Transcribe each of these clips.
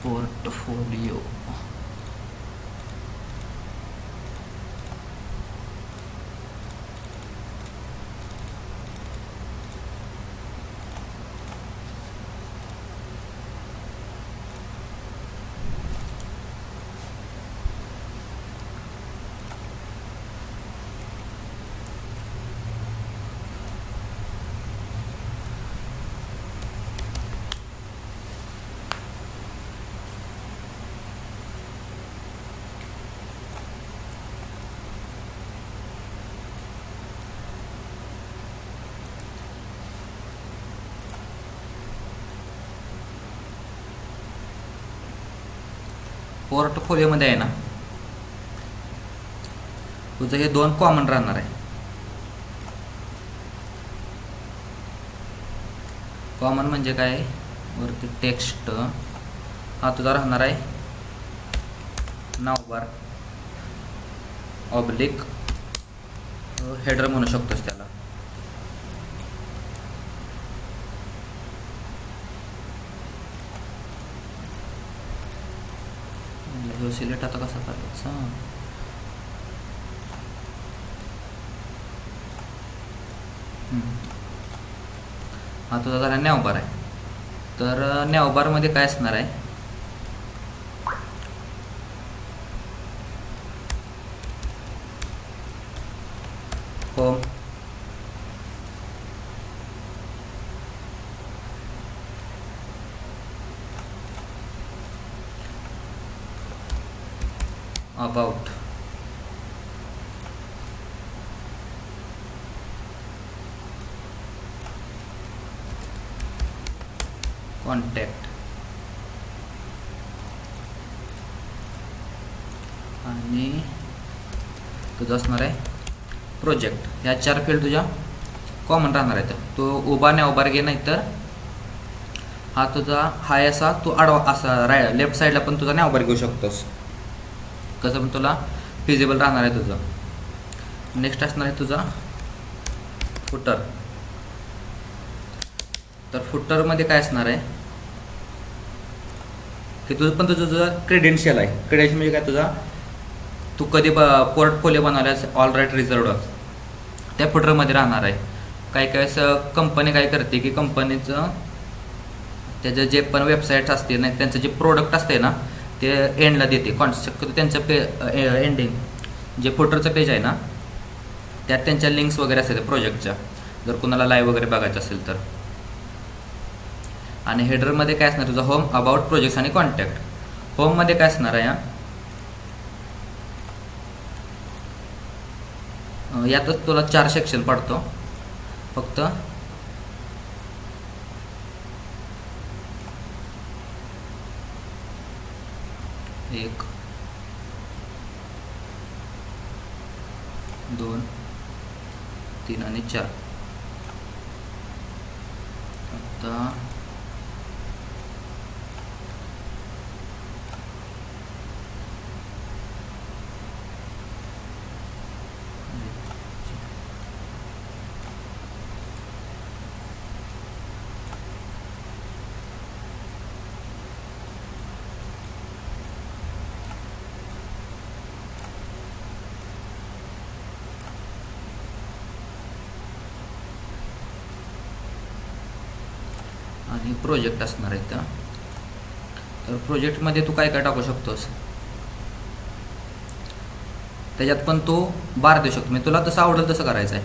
Portfolio पोर्टफोलिओमध्ये आहे ना तुझं हे दोन कॉमन राहणार आहे. कॉमन म्हणजे काय वरती टेक्स्ट हा तुझा राहणार आहे नावबार ऑब्लिक हेडर म्हणू शकतोस त्याला. सिलेक्ट आता कसा करायचा हा तुझा जरा नॅवबार आहे. तर नॅवबार मध्ये काय असणार आहे होम अबाउट कॉन्टॅक्ट आणि तुझं असणार आहे प्रोजेक्ट. ह्या चार फील्ड तुझ्या कॉमन राहणार आहेत. तो उभा नॅवबार घे नाही तर हा तुझा हाय असा तू आडवा असा लेफ्ट साईडला पण तुझा नॅवबार घेऊ शकतोस. कसं पण तुला फिजिबल राहणार आहे तुझं. नेक्स्ट असणार आहे तुझा फुटर. तर फुटरमध्ये काय असणार आहे की तुझं क्रेडेन्शियल आहे. क्रेडेन्शियल म्हणजे काय तुझा तू कधी पोर्टफोलिओ बनवल्यास ऑल राईट रिझर्व्ड त्या फुटरमध्ये राहणार आहे. काही काही कंपनी काय करते की कंपनीचं त्याचं जे पण वेबसाईट असते नाही त्यांचं जे प्रोडक्ट असते ना ते एंडला देते. शक्यतो त्यांचं एंडिंग जे फुटरचं पेज आहे ना त्यात त्यांच्या लिंक्स वगैरे असतात प्रोजेक्टच्या जर कुणाला लाईव्ह वगैरे बघायचं असेल तर. आणि हेडरमध्ये काय असणार तुझं होम अबाउट प्रोजेक्ट्स आणि कॉन्टॅक्ट. होममध्ये काय असणार आहे यातच तुला 4 सेक्शन पडतो फक्त. एक 2 3 आणि 4. आता आणि प्रोजेक्ट असणार आहे त्या. तर प्रोजेक्टमध्ये तू काय काय टाकू शकतोस त्याच्यात पण तू बार देऊ शकतो. मी तुला तसं आवडेल तसं करायचं आहे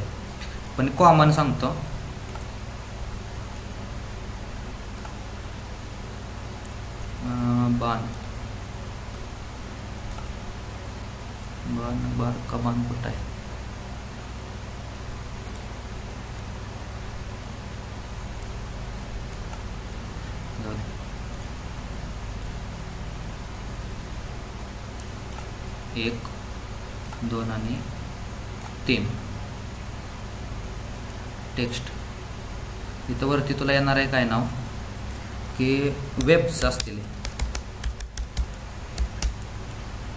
पण कॉमन सांगतो. बाण बाण बार का बाण कुठं आहे एक 2 आणि 3. टेक्स्ट इथं वरती तुला येणार आहे काय नाव की वेब्स असतील.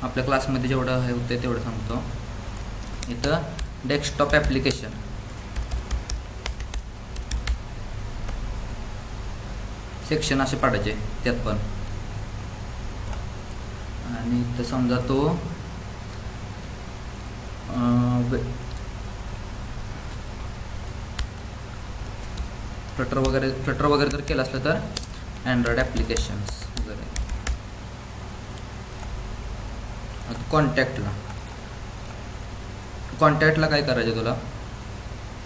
आपल्या क्लासमध्ये जेवढं हे होते तेवढं सांगतो. इथं डेस्कटॉप ॲप्लिकेशन सेक्शन असे पाडायचे त्यात पण आणि इथं समजा तो फ्लटर वगैरे जर केलं असलं तर अँड्रॉइड ॲप्लिकेशन्स वगैरे. कॉन्टॅक्टला काय करायचं तुला,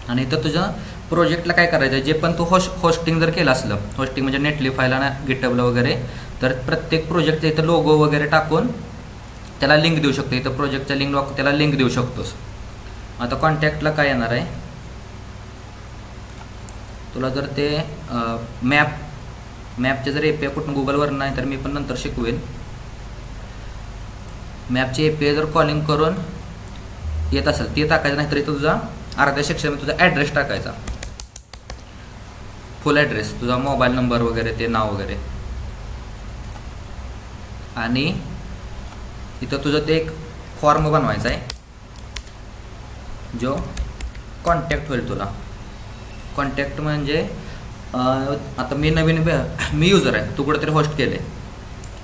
आणि इथं तुझ्या प्रोजेक्टला काय करायचं, जे पण तू होस्टिंग जर केलं असलं, होस्टिंग म्हणजे नेटलिफायला ना गिटहबला वगैरे, तर प्रत्येक प्रोजेक्टच्या इथं लोगो वगैरे टाकून त्याला लिंक देऊ शकतो. इथं प्रोजेक्टच्या त्याला लिंक देऊ शकतोस. आता कॉन्टॅक्टला काय येणार आहे तुला, जर ते मॅपचे जर API कुठून गुगलवर नाही तर मी पण नंतर शिकवेन. मॅपचे API जर कॉलिंग करून येत असेल ते टाकायचं, नाहीतरी तुझा अर्ध्या सेक्शनमध्ये तुझा ॲड्रेस टाकायचा, फुल ॲड्रेस, तुझा मोबाईल नंबर वगैरे, ते नाव वगैरे. आणि इथं तुझं ते एक फॉर्म बनवायचा आहे जो कॉन्टॅक्ट होईल तुला. कॉन्टॅक्ट म्हणजे आता मी युजर आहे, तू कुठेतरी होस्ट केले,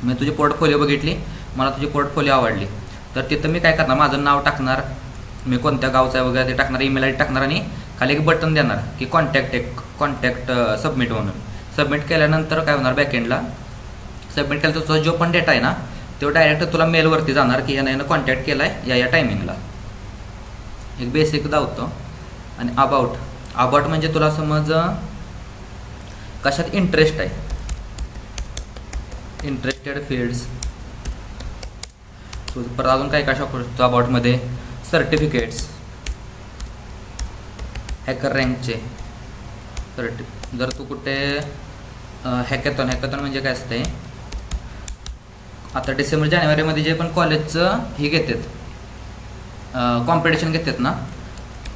मी तुझी पोर्टफोलिओ बघितली, मला तुझी पोर्टफोलिओ आवडली, तर तिथं मी काय करणार, माझं नाव टाकणार, मी कोणत्या गावचा आहे वगैरे ते टाकणार, ईमेल ID टाकणार, आणि खाली एक बटन देणार की कॉन्टॅक्ट सबमिट म्हणून. सबमिट केल्यानंतर काय होणार, बॅकएंडला सबमिट केलं तर तुझा जो पण डेटा आहे ना तो डायरेक्ट तुला मेलवरती जाणार की यानं कॉन्टॅक्ट केला आहे या टायमिंगला. एक बेसिक दावतो. आणि अबाउट म्हणजे तुला समज कशात इंटरेस्ट आहे, इंटरेस्टेड फील्ड्स, परत अजून काय शकतो शकतो अबाउटमध्ये, सर्टिफिकेट्स, हॅकर रँकचे जर तू कुठे हॅकॅथॉन म्हणजे काय असते, आता डिसेंबर जानेवारीमध्ये जे पण कॉलेजचं हे घेतात कॉम्पिटिशन घेतात ना,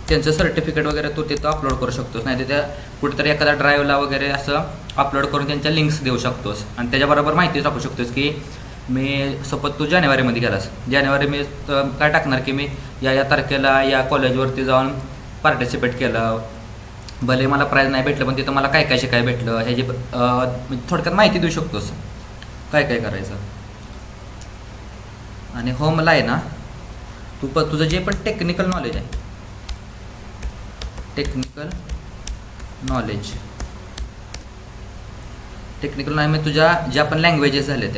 त्यांचं सर्टिफिकेट वगैरे तू तिथं अपलोड करू शकतोस, नाही तर त्या कुठेतरी एखाद्या ड्राईव्हला वगैरे असं अपलोड करून त्यांच्या लिंक्स देऊ शकतोस. आणि त्याच्याबरोबर माहिती टाकू शकतोस की मी सपोज तू जानेवारीमध्ये गेलास, जानेवारी मी काय टाकणार की मी या तारखेला या कॉलेजवरती जाऊन पार्टिसिपेट केलं, भले मला प्राईज नाही भेटलं पण तिथं मला काय काय शिकाय भेटलं, ह्याची थोडक्यात माहिती देऊ शकतोस काय काय करायचं. आणि होमला आहे ना तुझं जे पण टेक्निकल नॉलेज आहे, टेक्निकल नॉलेज म्हणजे तुझ्या ज्या पण लँग्वेजेस झाल्या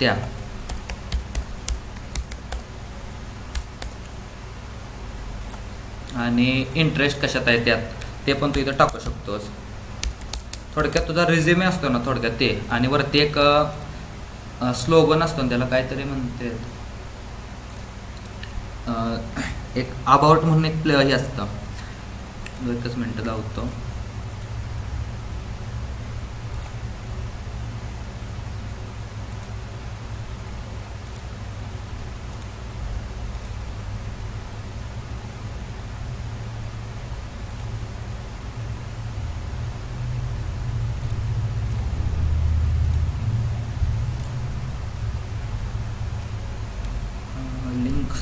त्या आणि इंटरेस्ट कशात आहे त्यात ते पण तू इथं टाकू शकतोस. थोडक्यात तुझा रिझ्युमे असतो ना थोडक्यात ते, आणि वरती एक स्लोगन असतो ना, त्याला काहीतरी म्हणते, एक अबाउट म्हणून एक हे असतं, एकच मिनटं लावतो.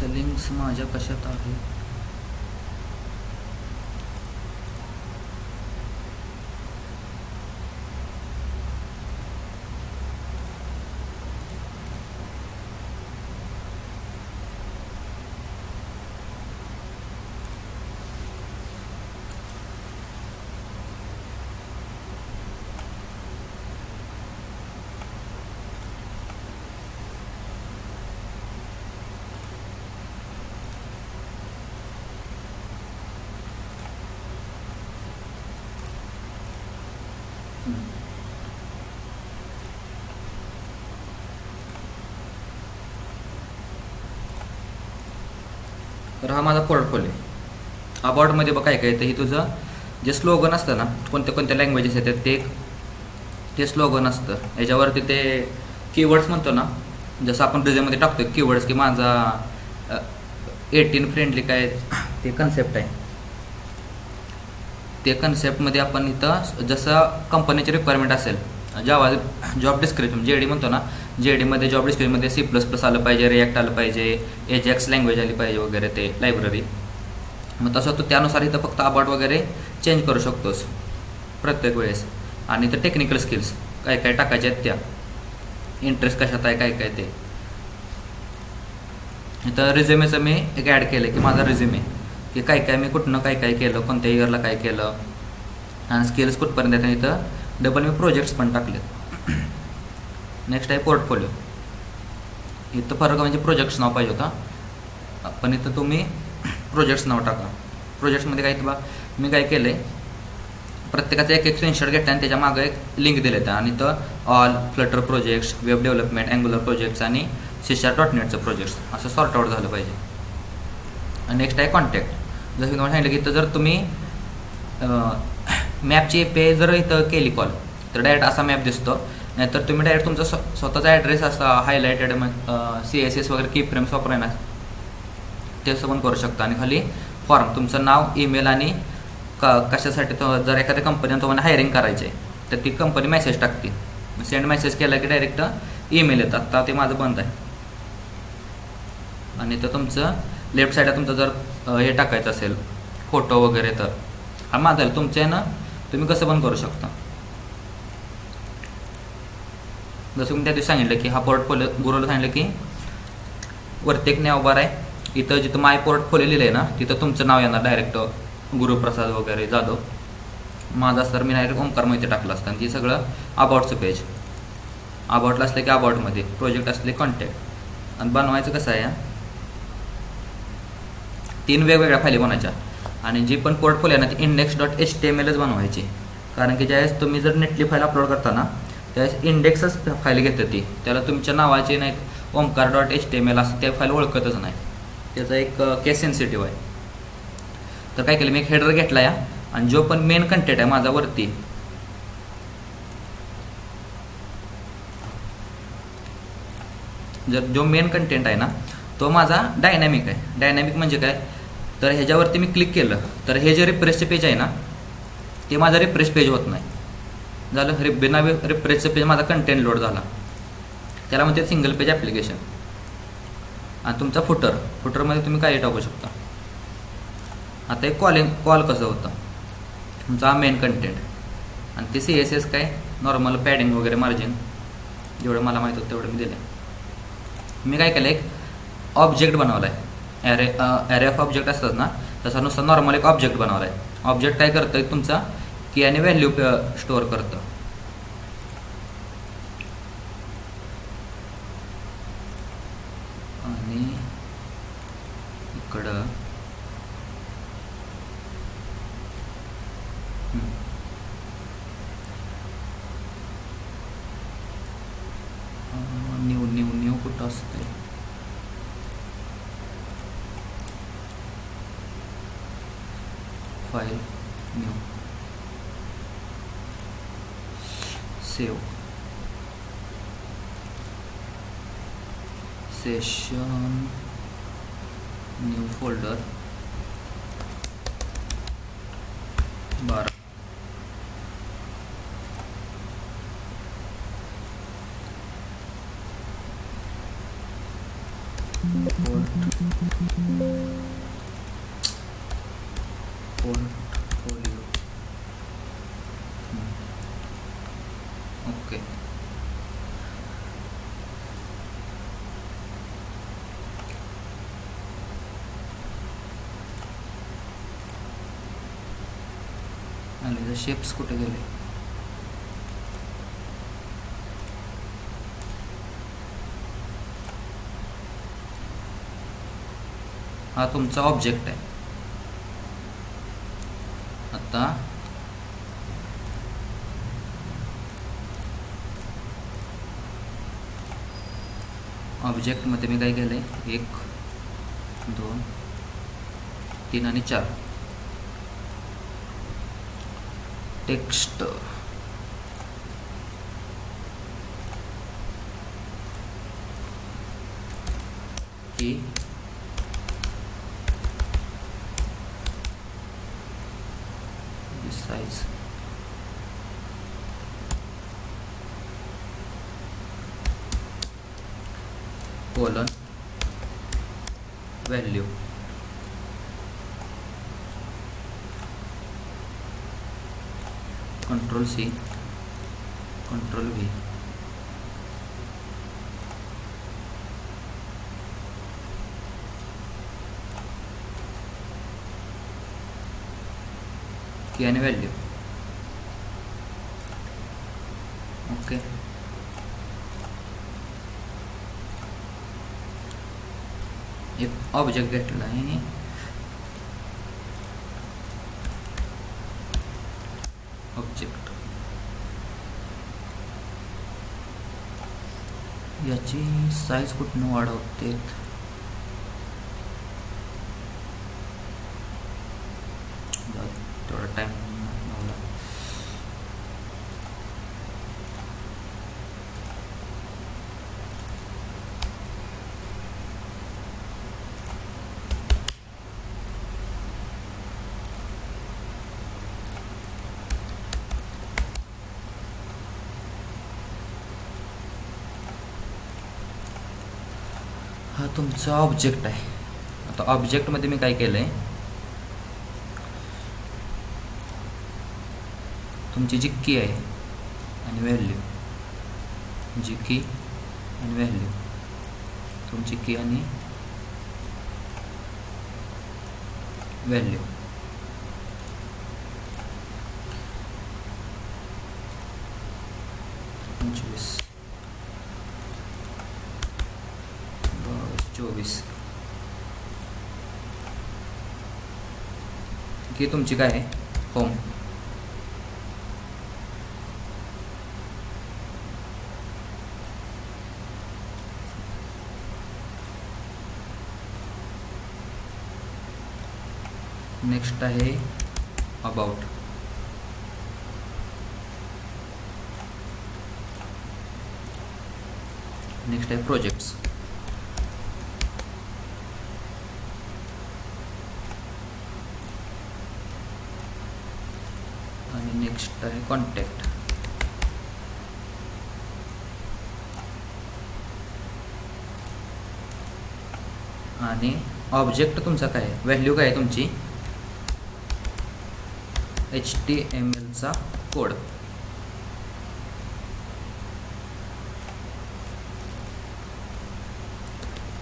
लिंक्स माझ्या कशात आहे, तर हा माझा पोर्टफोलिओ. अबाउटमध्ये बघ काय काय येतं, ही तुझं जे स्लोगन असतं ना, कोणत्या कोणत्या लँग्वेजेस येतात ते स्लोगन असतं. याच्यावरती ते कीवर्ड्स म्हणतो ना, जसं आपण रिझ्यूममध्ये टाकतो कीवर्ड्स की माझा 18 फ्रेंडली काय ते कन्सेप्ट आहे, ते कन्सेप्टमध्ये आपण इथं जसं कंपनीची रिक्वायरमेंट असेल, जॉब डिस्क्रिप्शन JD म्हणतो ना, JDमध्ये जॉब डिस्क्रिप्शनमध्ये C++ आलं पाहिजे, रिॲक्ट आलं पाहिजे, एजॅक्स लँग्वेज आली पाहिजे वगैरे, ते लायब्ररी. मग तसं तू त्यानुसार इथं फक्त अबाउट वगैरे चेंज करू शकतोस प्रत्येक वेळेस. आणि इथं टेक्निकल स्किल्स काय काय टाकायच्या आहेत त्या इंटरेस्ट कशात आहे काय काय ते. इथं रिझ्युमेचं मी एक ॲड केलं की माझा रिझ्युमे की काय काय मी कुठनं काय काय केलं, कोणत्या इयरला काय केलं आणि स्किल्स कुठपर्यंत आहेत. इथं डबल मी प्रोजेक्ट्स पण टाकलेत. नेक्स्ट आहे पोर्टफोलिओ. इथं फरक म्हणजे प्रोजेक्ट्स नाव पाहिजे होता, पण इथं तुम्ही प्रोजेक्ट्स नाव टाका. प्रोजेक्ट्समध्ये काय बा मी काय केलं आहे, प्रत्येकाचा एक स्क्रीनशॉट घेतला आणि त्याच्या मागं एक लिंक दिलं आहे आणि इथं all Flutter projects, web development, angular projects आणि C#.NETचं प्रोजेक्ट्स असं सॉर्ट आउट झालं पाहिजे. आणि नेक्स्ट आहे कॉन्टॅक्ट. जसं मी तुम्हाला सांगितलं की इथं जर तुम्ही मॅपची API जर इथं केली कॉल तर डायरेक्ट असा मॅप दिसतो, नाहीतर तुम्ही डायरेक्ट तुमचा स्वतःचा ॲड्रेस असा हायलायटेड CSS वगैरे की फ्रेम्स वापरायला ते असं पण करू शकता. आणि खाली फॉर्म, तुमचं नाव, ईमेल आणि कशासाठी जर एखाद्या कंपनीनं तुम्हाला हायरिंग करायचे तर ती कंपनी मेसेज टाकते. सेंड मेसेज केला की डायरेक्ट ईमेल येतात. आता ते माझं बंद आहे. आणि तर तुमचं लेफ्ट साईडला तुमचं जर हे टाकायचं असेल फोटो वगैरे तर हा माझा आहे. तुमचं आहे ना, तुम्ही कसं पण करू शकता. जसं मी त्या दिवशी सांगितलं की हा पोर्टफोलिओ गुरुला सांगितलं की वरती एक नाव बार आहे, इथं जिथं माय पोर्टफोलिओ लिहिलं आहे ना तिथं तुमचं नाव येणार डायरेक्ट गुरुप्रसाद वगैरे जाधव. माझं असतं तर मी डायरेक्ट ओंकार मोहिते टाकलं असतं. आणि ती सगळं अबाउटचं पेज, अबाउटला असलं की अबाउटमध्ये, प्रोजेक्ट असले कॉन्टॅक्ट. आणि बनवायचं कसं आहे, 3 वेगवेगळ्या फायली बनवायच्या आणि जी पण पोर्टफोलिओ आहे ना ती index.htmlच बनवायची. कारण की ज्यावेळेस तुम्ही जर नेटली फाईल अपलोड करता ना त्यावेळेस इंडेक्सच फाईल घेते ती, त्याला तुमच्या नावाची नाही omkar.html असं त्या फाईल ओळखतच नाही. त्याचा एक केस सेन्सिटिव्ह आहे. तर काय केलं मी एक हेडर घेतला या आणि जो पण मेन कंटेंट आहे माझा वरती जर जो मेन कंटेंट आहे ना तो माझा डायनॅमिक आहे. डायनॅमिक म्हणजे काय, तर ह्याच्यावरती मी क्लिक केलं तर हे जे रिफ्रेशचे पेज आहे ना ते माझं रिफ्रेश पेज होत नाही. झालं बिना रिफ्रेशचं पेज माझा कंटेंट लोड झाला, त्याला म्हणते सिंगल पेज ॲप्लिकेशन. आणि तुमचा फुटरमध्ये तुम्ही काही टाकू शकता. आता एक कॉल कसं होतं, तुमचा मेन कंटेंट आणि ते CSS काय नॉर्मल पॅडिंग वगैरे मार्जिन जेवढं मला माहीत होतं तेवढं मी दिलं. मी काय केलं, एक ऑब्जेक्ट बनवला आहे. ॲरे ऑफ ऑब्जेक्ट असतात ना तसा नुसता नॉर्मल एक ऑब्जेक्ट बनवला आहे. ऑब्जेक्ट काय करतं, तुमचा की आणि व्हॅल्यू स्टोअर करतं. आणि इकडं न्यू कुठं असते, file new save session new folder 12 portfolio. Okay, आणि शेप्स कुठे गेले, हा तुमचा ऑब्जेक्ट आहे. आता ऑब्जेक्टमध्ये मी काय केलं आहे, 1 2 3 आणि 4 टेक्स्ट की size colon value Ctrl+C Ctrl+V की आणि व्हॅल्यू. ओके, एक ऑब्जेक्ट घेतला आहे, ऑब्जेक्ट याची साईज कुठनं वाढवते, थोडा टाइम लावला. हा तुमचा ऑब्जेक्ट आहे. आता ऑब्जेक्टमध्ये मी काय केलं आहे, तुमची जी की आहे आणि व्हॅल्यू, जी की आणि व्हॅल्यू, तुमची की आणि व्हॅल्यू, पंचवीस 24 की तुमची काय आहे, होम. नेक्स्ट आहे अबाउट. नेक्स्ट आहे प्रोजेक्ट्स. आणि नेक्स्ट आहे कॉन्टॅक्ट. आणि ऑब्जेक्ट तुमचा काय आहे, व्हॅल्यू काय आहे तुमची, HTML चा कोड.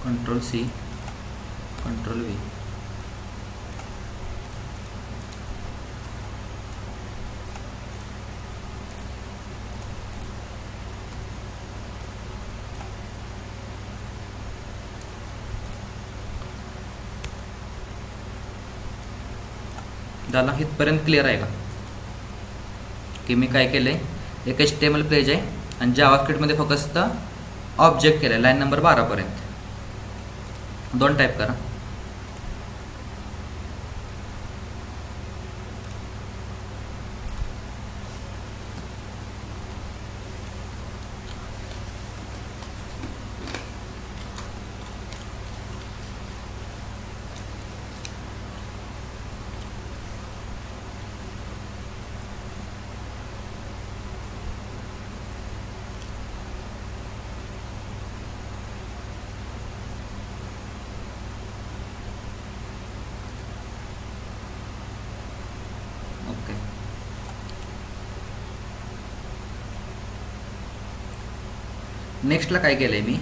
Ctrl+C Ctrl+V. झाला, इथपर्यंत क्लिअर आहे का की मी काय केलंय, एक HTML पेज आहे आणि जावास्क्रिप्टमध्ये फक्त ऑब्जेक्ट केलं आहे लाईन नंबर 12 पर्यंत. 2 टाईप करा. ओके, नेक्स्टला काय केलंय मी,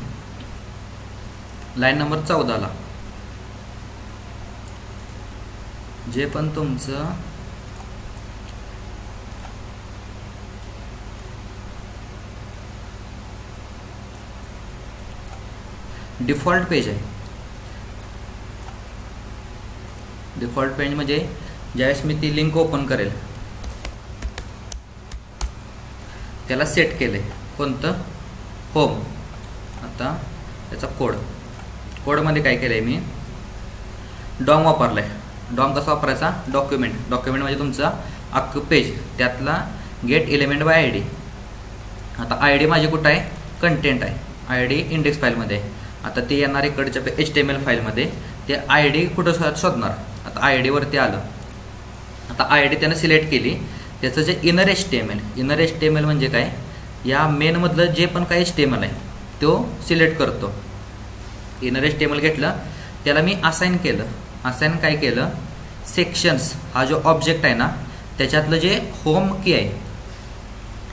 लाईन नंबर 14ला जे पण तुमचं डिफॉल्ट पेज आहे, डिफॉल्ट पेज म्हणजे ज्यावेळेस मी ती लिंक ओपन करेल त्याला सेट केलंय कोणतं, होम. आता त्याचा कोडमध्ये काय केलंय मी, डॉम वापरलाय. डॉम कसा वापरायचा, डॉक्युमेंट म्हणजे तुमचा अख्खं पेज, त्यातला गेट एलिमेंट बाय ID. आता ID माझी कुठं आहे, कंटेंट आहे, ID इंडेक्स फाईलमध्ये आहे. आता ते येणार इकडच्या HTML फाईलमध्ये, ते ID कुठं शोधणार. आता ID वरती आलं, आता ID त्यानं सिलेक्ट केली, त्याचं जे इनर HTML म्हणजे काय, या मेनमधलं जे पण काही HTML आहे तो सिलेक्ट करतो. इनर HTML घेतलं, त्याला मी असाइन केलं. असाइन काय केलं, सेक्शन्स हा जो ऑब्जेक्ट आहे ना त्याच्यातलं जे होम की आहे,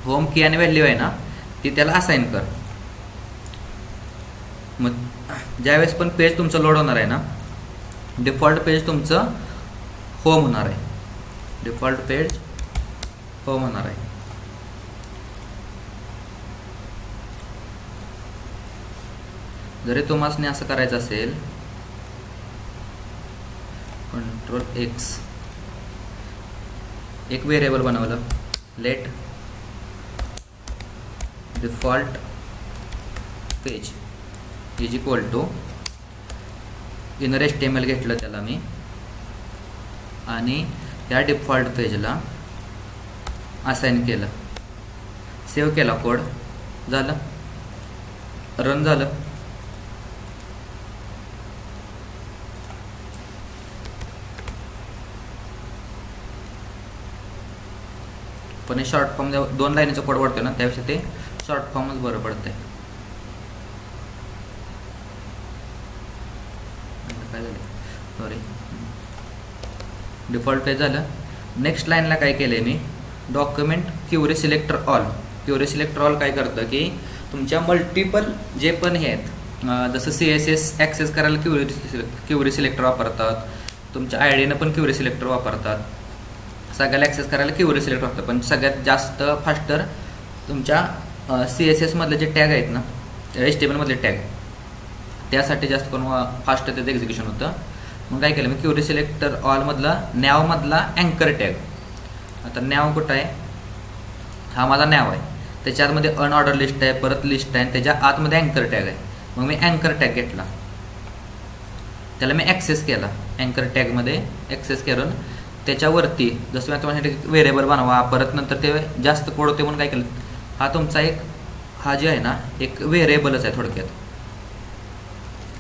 होम की आणि व्हॅल्यू आहे ना ती त्याला असाइन कर. मग ज्यावेळेस पण पेज तुमचं लोड होणार आहे ना, डिफॉल्ट पेज तुमचं होम होणार आहे. डिफॉल्ट पेज होम होणार आहे. जरी तुम्हाला असं करायचं असेल, Ctrl+X, एक व्हेरिएबल बनवलं, let default page is equal to inner HTML घेतलं त्याला मी, आणि या डिफॉल्ट पेजला असाइन केलं, सेव्ह केला कोड, झालं, रन झालं. पण हे शॉर्ट फॉर्म 2 लाईनीचा कोड वाढतोय ना, त्यापेक्षा ते शॉर्ट फॉर्मच बरं पडतंय. काय झालं, सॉरी, डिफॉल्ट पेज झालं. नेक्स्ट लाईनला काय केलंय मी, document query selector all. Query selector all काय करतं की तुमच्या मल्टिपल जे पण हे आहेत, जसं CSS ॲक्सेस करायला क्युरी सिलेक्टर वापरतात, तुमच्या ID पण क्युरी सिलेक्टर वापरतात, सगळ्याला ॲक्सेस करायला क्युरी सिलेक्टर वापरतात. पण सगळ्यात जास्त फास्टर तुमच्या CSS मधले जे टॅग आहेत ना, HTML मधले टॅग, त्यासाठी जास्त करून फास्ट त्याचं एक्झिक्युशन होतं. मग काय केलं मी, क्युरी सिलेक्टर ऑलमधला नॅवमधला अँकर टॅग. आता नॅव कुठं आहे, हा माझा नॅव आहे, त्याच्यामध्ये अनऑर्डर लिस्ट आहे, परत लिस्ट आहे, त्याच्या आतमध्ये अँकर टॅग आहे. मग मी अँकर टॅग घेतला, त्याला मी ॲक्सेस केला, अँकर टॅगमध्ये ॲक्सेस करून त्याच्यावरती जसं मी तुम्हाला व्हेरिएबल बनवा, परत नंतर ते जास्त कोड होते म्हणून काय केलं, हा तुमचा एक, हा जे आहे ना, एक व्हेरिएबलच आहे थोडक्यात.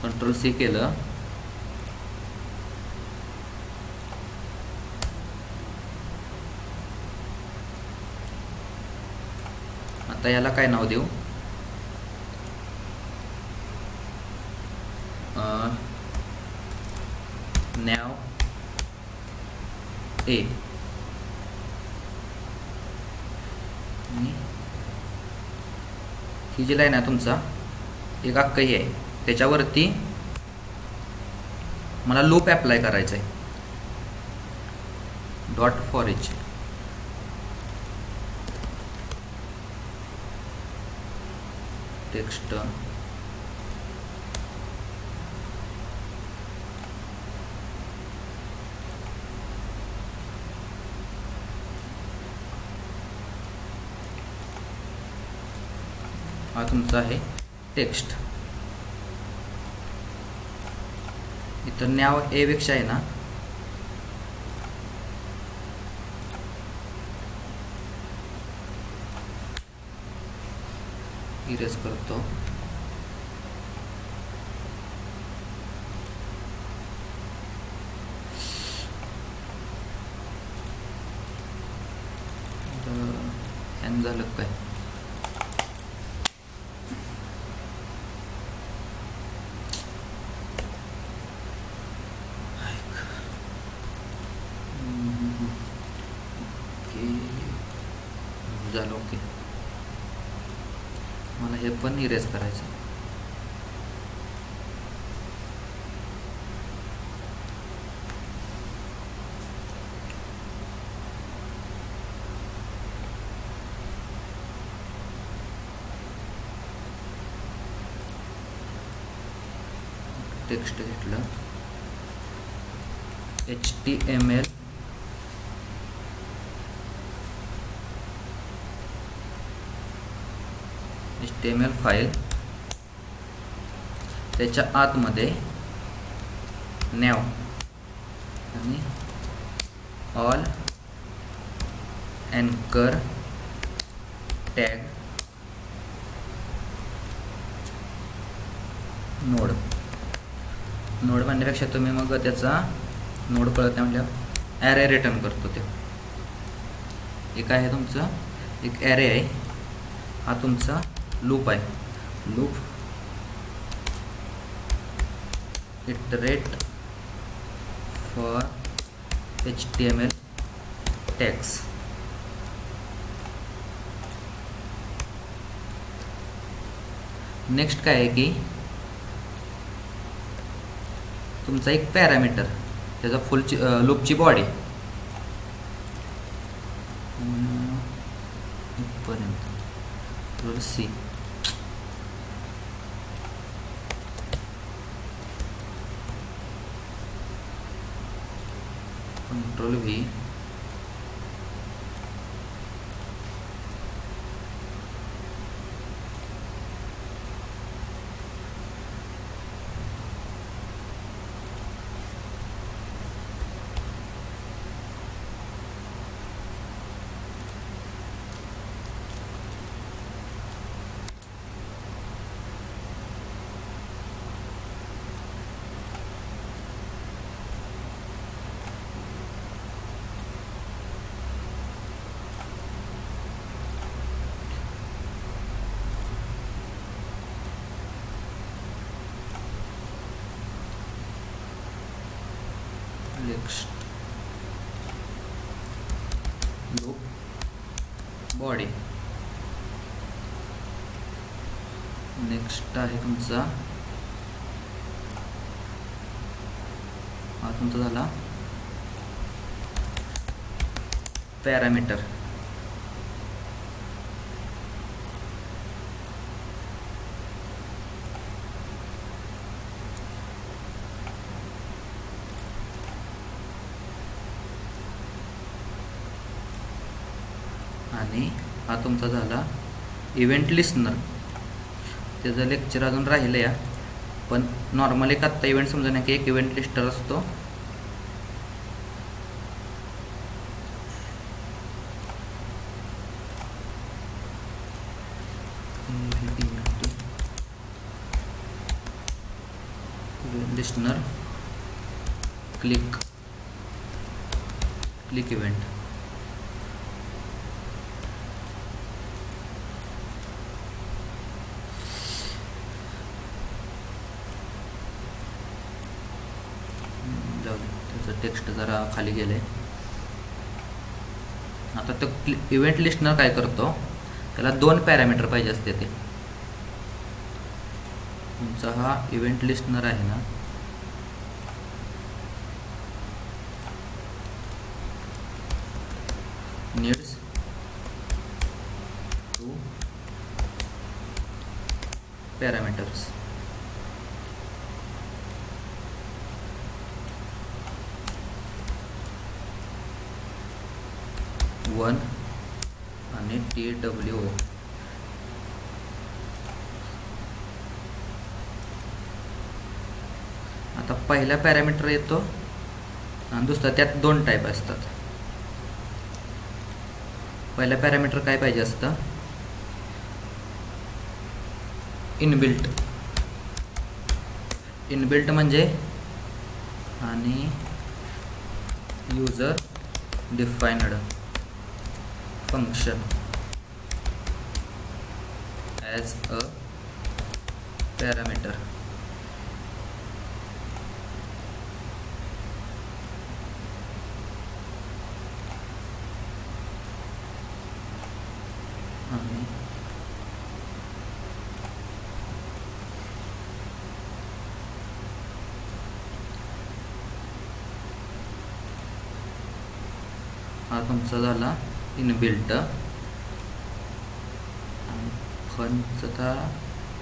Ctrl+C केलं, आता याला काय नाव देऊ, नॅव ए. ही जी लाईन आहे तुमचा एक अख्खा ही आहे, त्याच्यावरती मला लूप अप्लाय करायचं आहे, डॉट फॉर इच. टेक्स्ट हा तुमचा आहे टेक्स्ट. इथं नॅव ए पेक्षा आहे ना, इरेज करतो, हँग झालं काय, झालं. ओके, मला हे पण इरेज करायचं. टेक्स्ट घेतलं, HTML फाईल, त्याच्या आतमध्ये नॅव आणि ऑल अँकर टॅग नोड. नोड म्हणण्यापेक्षा तुम्ही मग त्याचा नोड कळत नाही म्हटल्यावर ॲरे रिटर्न करतो. ते एक आहे तुमचं, एक ॲरे आहे, हा तुमचा लूप आहे. Loop iterate for HTML tags. Next काय आहे की तुमचा एक पॅरामीटर, त्याचा फुल लूपची बॉडी, इथपर्यंत. Control C. Control V. Next loop body. Next आहे तुमचा, हा तुमचा झाला पॅरामीटर. आणि हा तुमचा झाला इव्हेंट लिस्नर. त्याचं लेक्चर अजून राहिलं या, पण नॉर्मल एक आत्ता इव्हेंट समजण्या की एक इव्हेंट लिस्टर असतो. Event listener click event. त्याचं टेक्स्ट जरा खाली गेले. आता तो इव्हेंट लिस्टनर काय करतो, त्याला 2 पॅरामीटर पाहिजे असते. ते तुमचा हा इव्हेंट लिस्टनर आहे ना, नीड्स 2 पॅरामीटर्स. वन आणि TWO. आता पहिला पॅरामीटर येतो आणि दुसरा, त्यात 2 टाईप असतात. पहिला पॅरामीटर काय पाहिजे असतं, इनबिल्ट म्हणजे, आणि user defined function as a parameter. आणि हा तुमचा झाला इनबिल्ट. आणि फनचा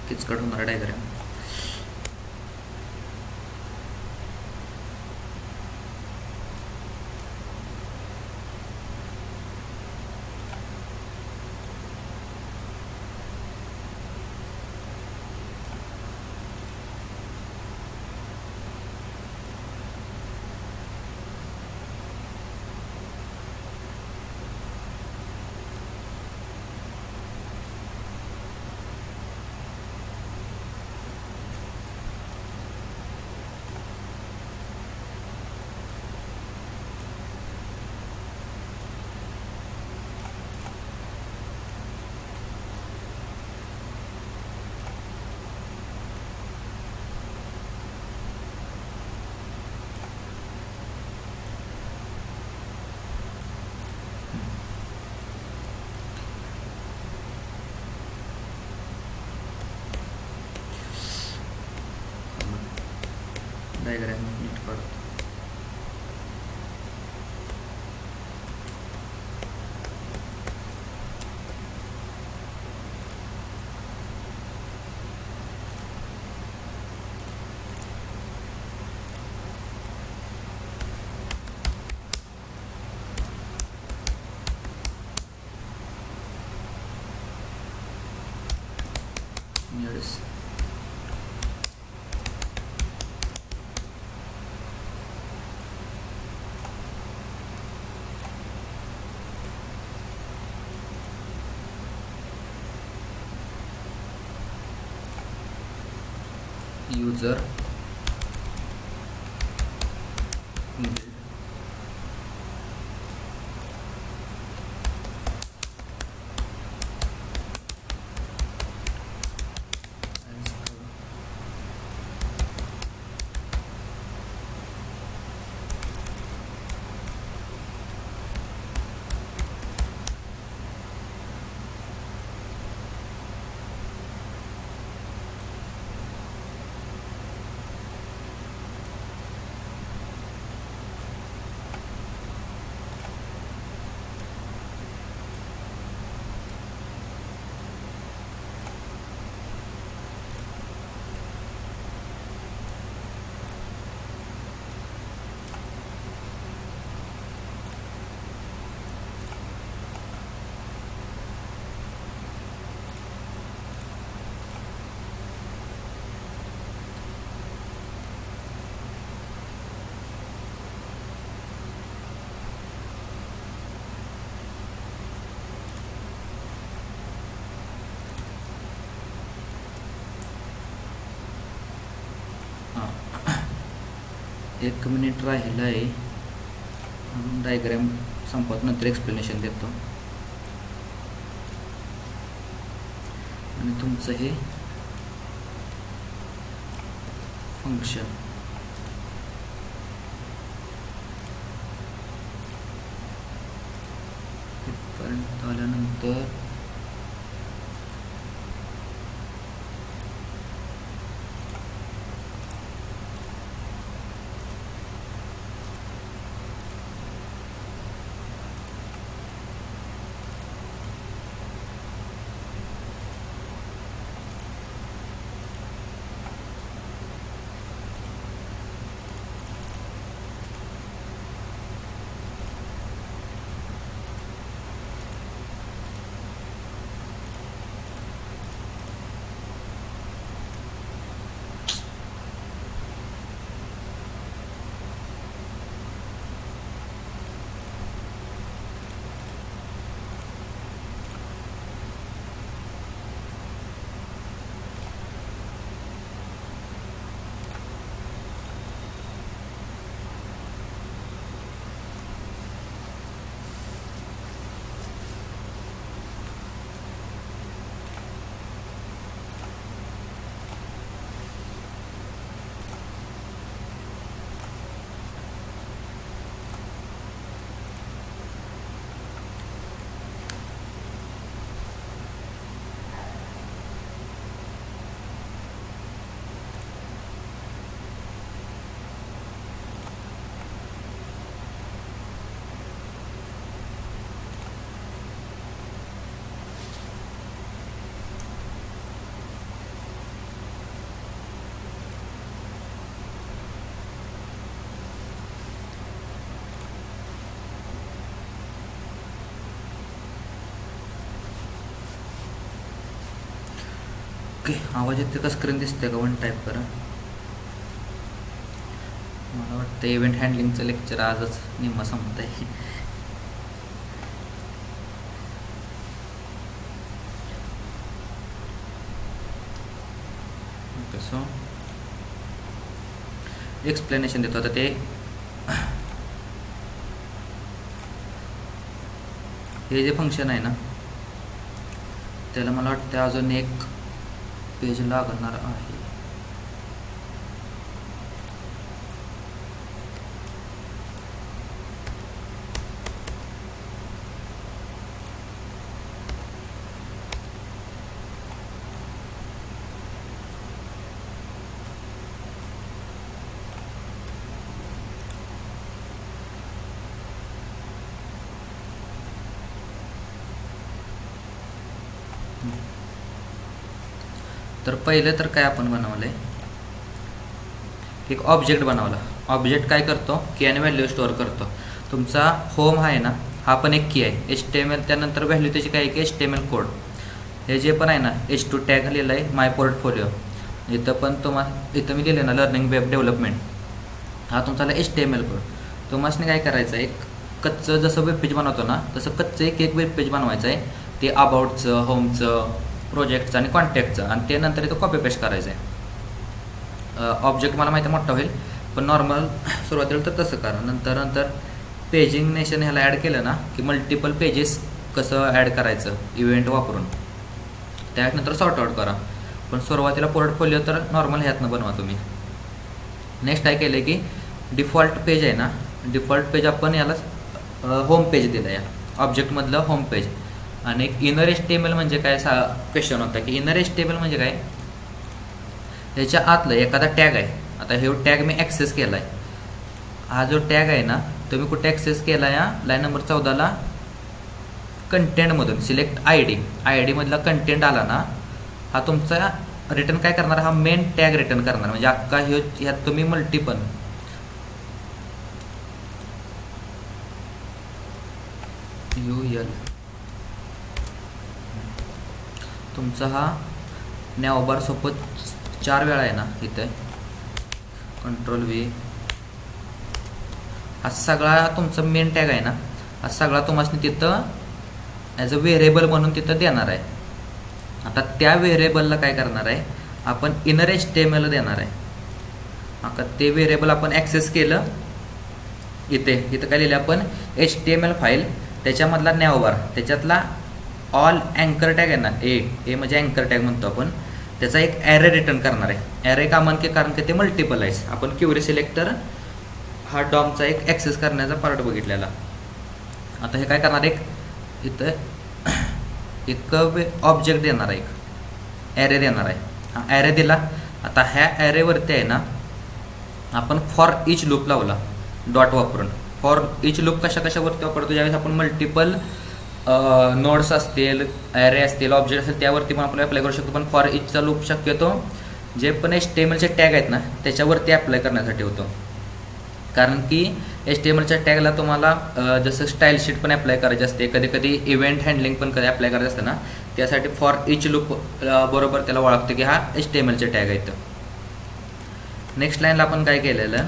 किचकट होणार डायग्राम. डायग्राम नीट काढतो. Yes. User build एक मिनिट राहिलं आहे. डायग्राम संपत नंतर एक्सप्लेनेशन देतो. आणि तुमचं हे फंक्शन इथपर्यंत आल्यानंतर ओके. आवाज येते का? स्क्रीन दिसते का? वन टाईप करा. मला वाटतं इव्हेंट हँडलिंगचं लेक्चर आजच निम्मा संपत आहे. कसं एक्सप्लेनेशन देतो आता. ते हे जे फंक्शन आहे ना, त्याला मला वाटतं अजून एक पेज लागणार आहे. तर पहिलं तर काय आपण बनवलं आहे, एक ऑब्जेक्ट बनवला. ऑब्जेक्ट काय करतो? की आणि व्हॅल्यू स्टोअर करतो. तुमचा होम आहे ना, हा पण एक की आहे. HTML त्यानंतर व्हॅल्यू त्याची काय आहे की HTML कोड. हे जे पण आहे ना H2 टॅग लिहिलं आहे माय पोर्टफोलिओ, इथं मी लिहिलं ना लर्निंग वेब डेव्हलपमेंट, हा तुमचा HTML कोड. तुम्हाला काय करायचं आहे, कच्चं जसं वेब पेज बनवतो ना तसं कच्चं एक वेब पेज बनवायचं आहे. ते अबाउटचं, होमचं, प्रोजेक्टचं आणि कॉन्टॅक्टचं, आणि ते नंतर इथं कॉपी पेस्ट करायचं आहे. ऑब्जेक्ट मला माहिती मोठा होईल, पण नॉर्मल सुरुवातीला तर तसं करा. नंतर पेजिंग नेशन ह्याला ॲड केलं ना की मल्टिपल पेजेस कसं ॲड करायचं इव्हेंट वापरून, त्यानंतर सॉर्ट आउट करा. पण सुरुवातीला पोर्टफोलिओ तर नॉर्मल ह्यातनं बनवा तुम्ही. नेक्स्ट काय केलं की डिफॉल्ट पेज आहे ना, डिफॉल्ट पेज आपण याला होम पेज दिलं आहे, ऑब्जेक्टमधलं होम पेज. आणि एक इनर HTML म्हणजे काय क्वेश्चन होता की इनर HTML म्हणजे काय, त्याच्या आतलं एखादा टॅग आहे. आता हे टॅग मी ॲक्सेस केला आहे, हा जो टॅग आहे ना तुम्ही कुठे ॲक्सेस केला या लाईन नंबर 14ला कंटेंटमधून सिलेक्ट ID मधला कंटेंट आला ना, हा तुमचा रिटर्न काय करणार, हा मेन टॅग रिटर्न करणार. म्हणजे अख्खा ह्यात तुम्ही मल्टिपल UL तुमचा हा नॅवबार सपोज 4 वेळा आहे ना, इथे Ctrl+V, हा सगळा तुमचा मेन टॅग आहे ना, हा सगळा तुम्हाला तिथं ॲज अ व्हेरिएबल म्हणून तिथं देणार आहे. आता त्या व्हेरिएबलला काय करणार आहे, आपण इनर HTML देणार आहे. आता ते व्हेरिएबल आपण ॲक्सेस केलं, इथं काय लिहिलं आपण HTML फाईल, त्याच्यामधला नॅवबार, त्याच्यातला ऑल अँकर टॅग आहे ना, ए म्हणजे अँकर टॅग म्हणतो आपण, त्याचा एक ॲरे रिटर्न करणार आहे. ॲरे का म्हणते, कारण की ते मल्टिपल आहे. आपण क्युरी सिलेक्टर हा डॉमचा एक ॲक्सेस करण्याचा पार्ट बघितलेला. आता हे काय करणार, इथं एक ऑब्जेक्ट देणार आहे, एक ॲरे देणार आहे. हा ॲरे दिला. आता ह्या ॲरेवरती आहे ना आपण फॉर इच लूप लावला डॉट वापरून. फॉर इच लूप कशावरती वापरतो, ज्यावेळेस आपण मल्टिपल नोड्स असतील, ॲरे असतील, ऑब्जेक्ट असेल त्यावरती पण आपण अप्लाय करू शकतो. पण फॉर इचचा लूप शक्यतो जे पण HTMLचे टॅग आहेत ना त्याच्यावरती अप्लाय करण्यासाठी होतो. कारण की HTMLच्या टॅगला तुम्हाला जसं स्टाईल शीट पण अप्लाय करायची असते, कधी इव्हेंट हँडलिंग पण कधी अप्लाय करायचं असतं ना, त्यासाठी फॉर इच लूप बरोबर त्याला ओळखते की हा HTMLचे टॅग आहेत. नेक्स्ट लाईनला आपण काय केलेलं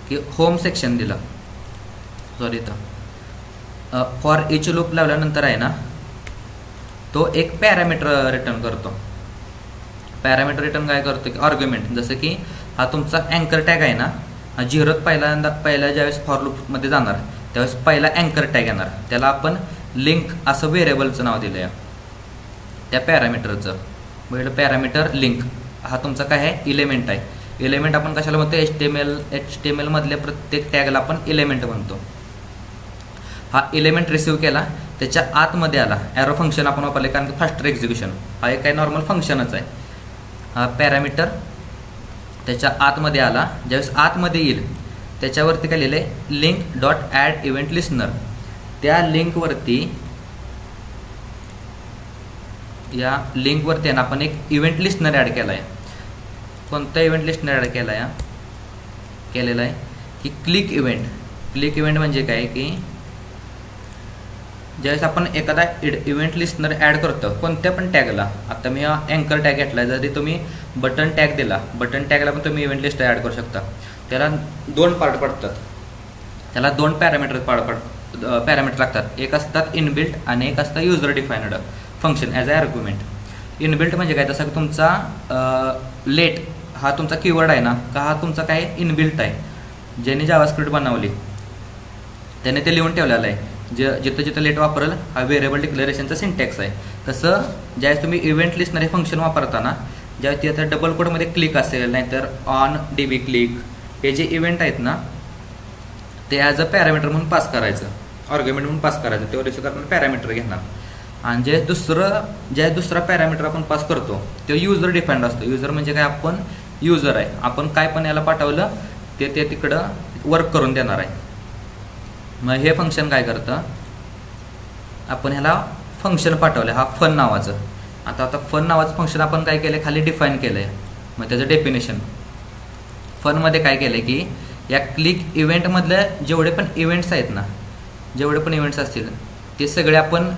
की होम सेक्शन दिलं, सॉरी इथं फॉर इच लूप लावल्यानंतर आहे ना तो एक पॅरामीटर रिटर्न करतो. पॅरामीटर रिटर्न काय करतो की आर्ग्युमेंट, जसं की हा तुमचा अँकर टॅग आहे ना, हा 0 पहिला ज्यावेळेस फॉर लूपमध्ये जाणार त्यावेळेस पहिला अँकर टॅग येणार, त्याला आपण लिंक असं व्हेरिएबलचं नाव दिलं आहे त्या पॅरामीटरचं. पहिलं पॅरामीटर लिंक, हा तुमचा काय आहे इलेमेंट आहे. इलेमेंट आपण कशाला म्हणतो, HTML मधल्या प्रत्येक टॅगला आपण इलेमेंट म्हणतो. हा इलेमेंट रिसीव्ह केला, त्याच्या आतमध्ये आला, ॲरो फंक्शन आपण वापरले कारण की फास्टर एक्झिक्युशन, हा एक काय नॉर्मल फंक्शनच आहे. हा पॅरामीटर त्याच्या आतमध्ये आला, ज्यावेळेस आतमध्ये येईल त्याच्यावरती काय लिहिलं आहे link dot add event listener. त्या लिंकवरती आहे ना आपण एक इव्हेंट लिस्नर ॲड केला आहे. कोणता इव्हेंट लिस्नर ॲड केलेला आहे की क्लिक इव्हेंट म्हणजे काय की ज्यावेळेस आपण एखादा इव्हेंट लिस्नर ॲड करतो कोणत्या पण टॅगला, आता मी हा अँकर टॅग घेतला, जरी तुम्ही बटन टॅग दिला, बटन टॅगला पण तुम्ही इव्हेंट लिस्ट ॲड करू शकता. त्याला 2 पार्ट पडतात, त्याला 2 पॅरामीटर लागतात. एक असतात इनबिल्ट आणि एक असतं user defined function as a argument. Inbuilt म्हणजे काय, तसं तुमचा लेट हा तुमचा कीवर्ड आहे ना, का हा तुमचा काय इनबिल्ट आहे, ज्याने जावास्क्रिप्ट बनवली त्याने ते लिहून ठेवलेलं आहे. जिथं लेट वापरेल हा व्हेरिएबल डिक्लेरेशनचा सिंटॅक्स आहे. तसं ज्यावेळेस तुम्ही इव्हेंट लिस्टनर हे फंक्शन वापरताना, ज्यावेळेस तिथं डबल कोडमध्ये क्लिक असेल, नाहीतर ऑन DB क्लिक, हे जे इव्हेंट आहेत ना ते ॲज अ पॅरामीटर म्हणून पास करायचं, आर्ग्युमेंट म्हणून पास करायचं, तेव्हा रिसिव्ह करताना पॅरामीटर घेणार. आणि जे दुसरा पॅरामीटर आपण पास करतो तो युजर डिफाइंड असतो. युजर म्हणजे काय, आपण युजर आहे, आपण काय पण याला पाठवलं ते तिकडं वर्क करून देणार आहे. मग हे फंक्शन काय करतं, आपण ह्याला फंक्शन पाठवलं हा फन नावाचं. आता फन नावाचं फंक्शन आपण काय केलं खाली डिफाईन केलं आहे. मग त्याचं डेफिनेशन फनमध्ये काय केलं की या क्लिक इव्हेंटमधले जेवढे पण इव्हेंट्स आहेत ना, जेवढे पण इव्हेंट्स असतील ते सगळे आपण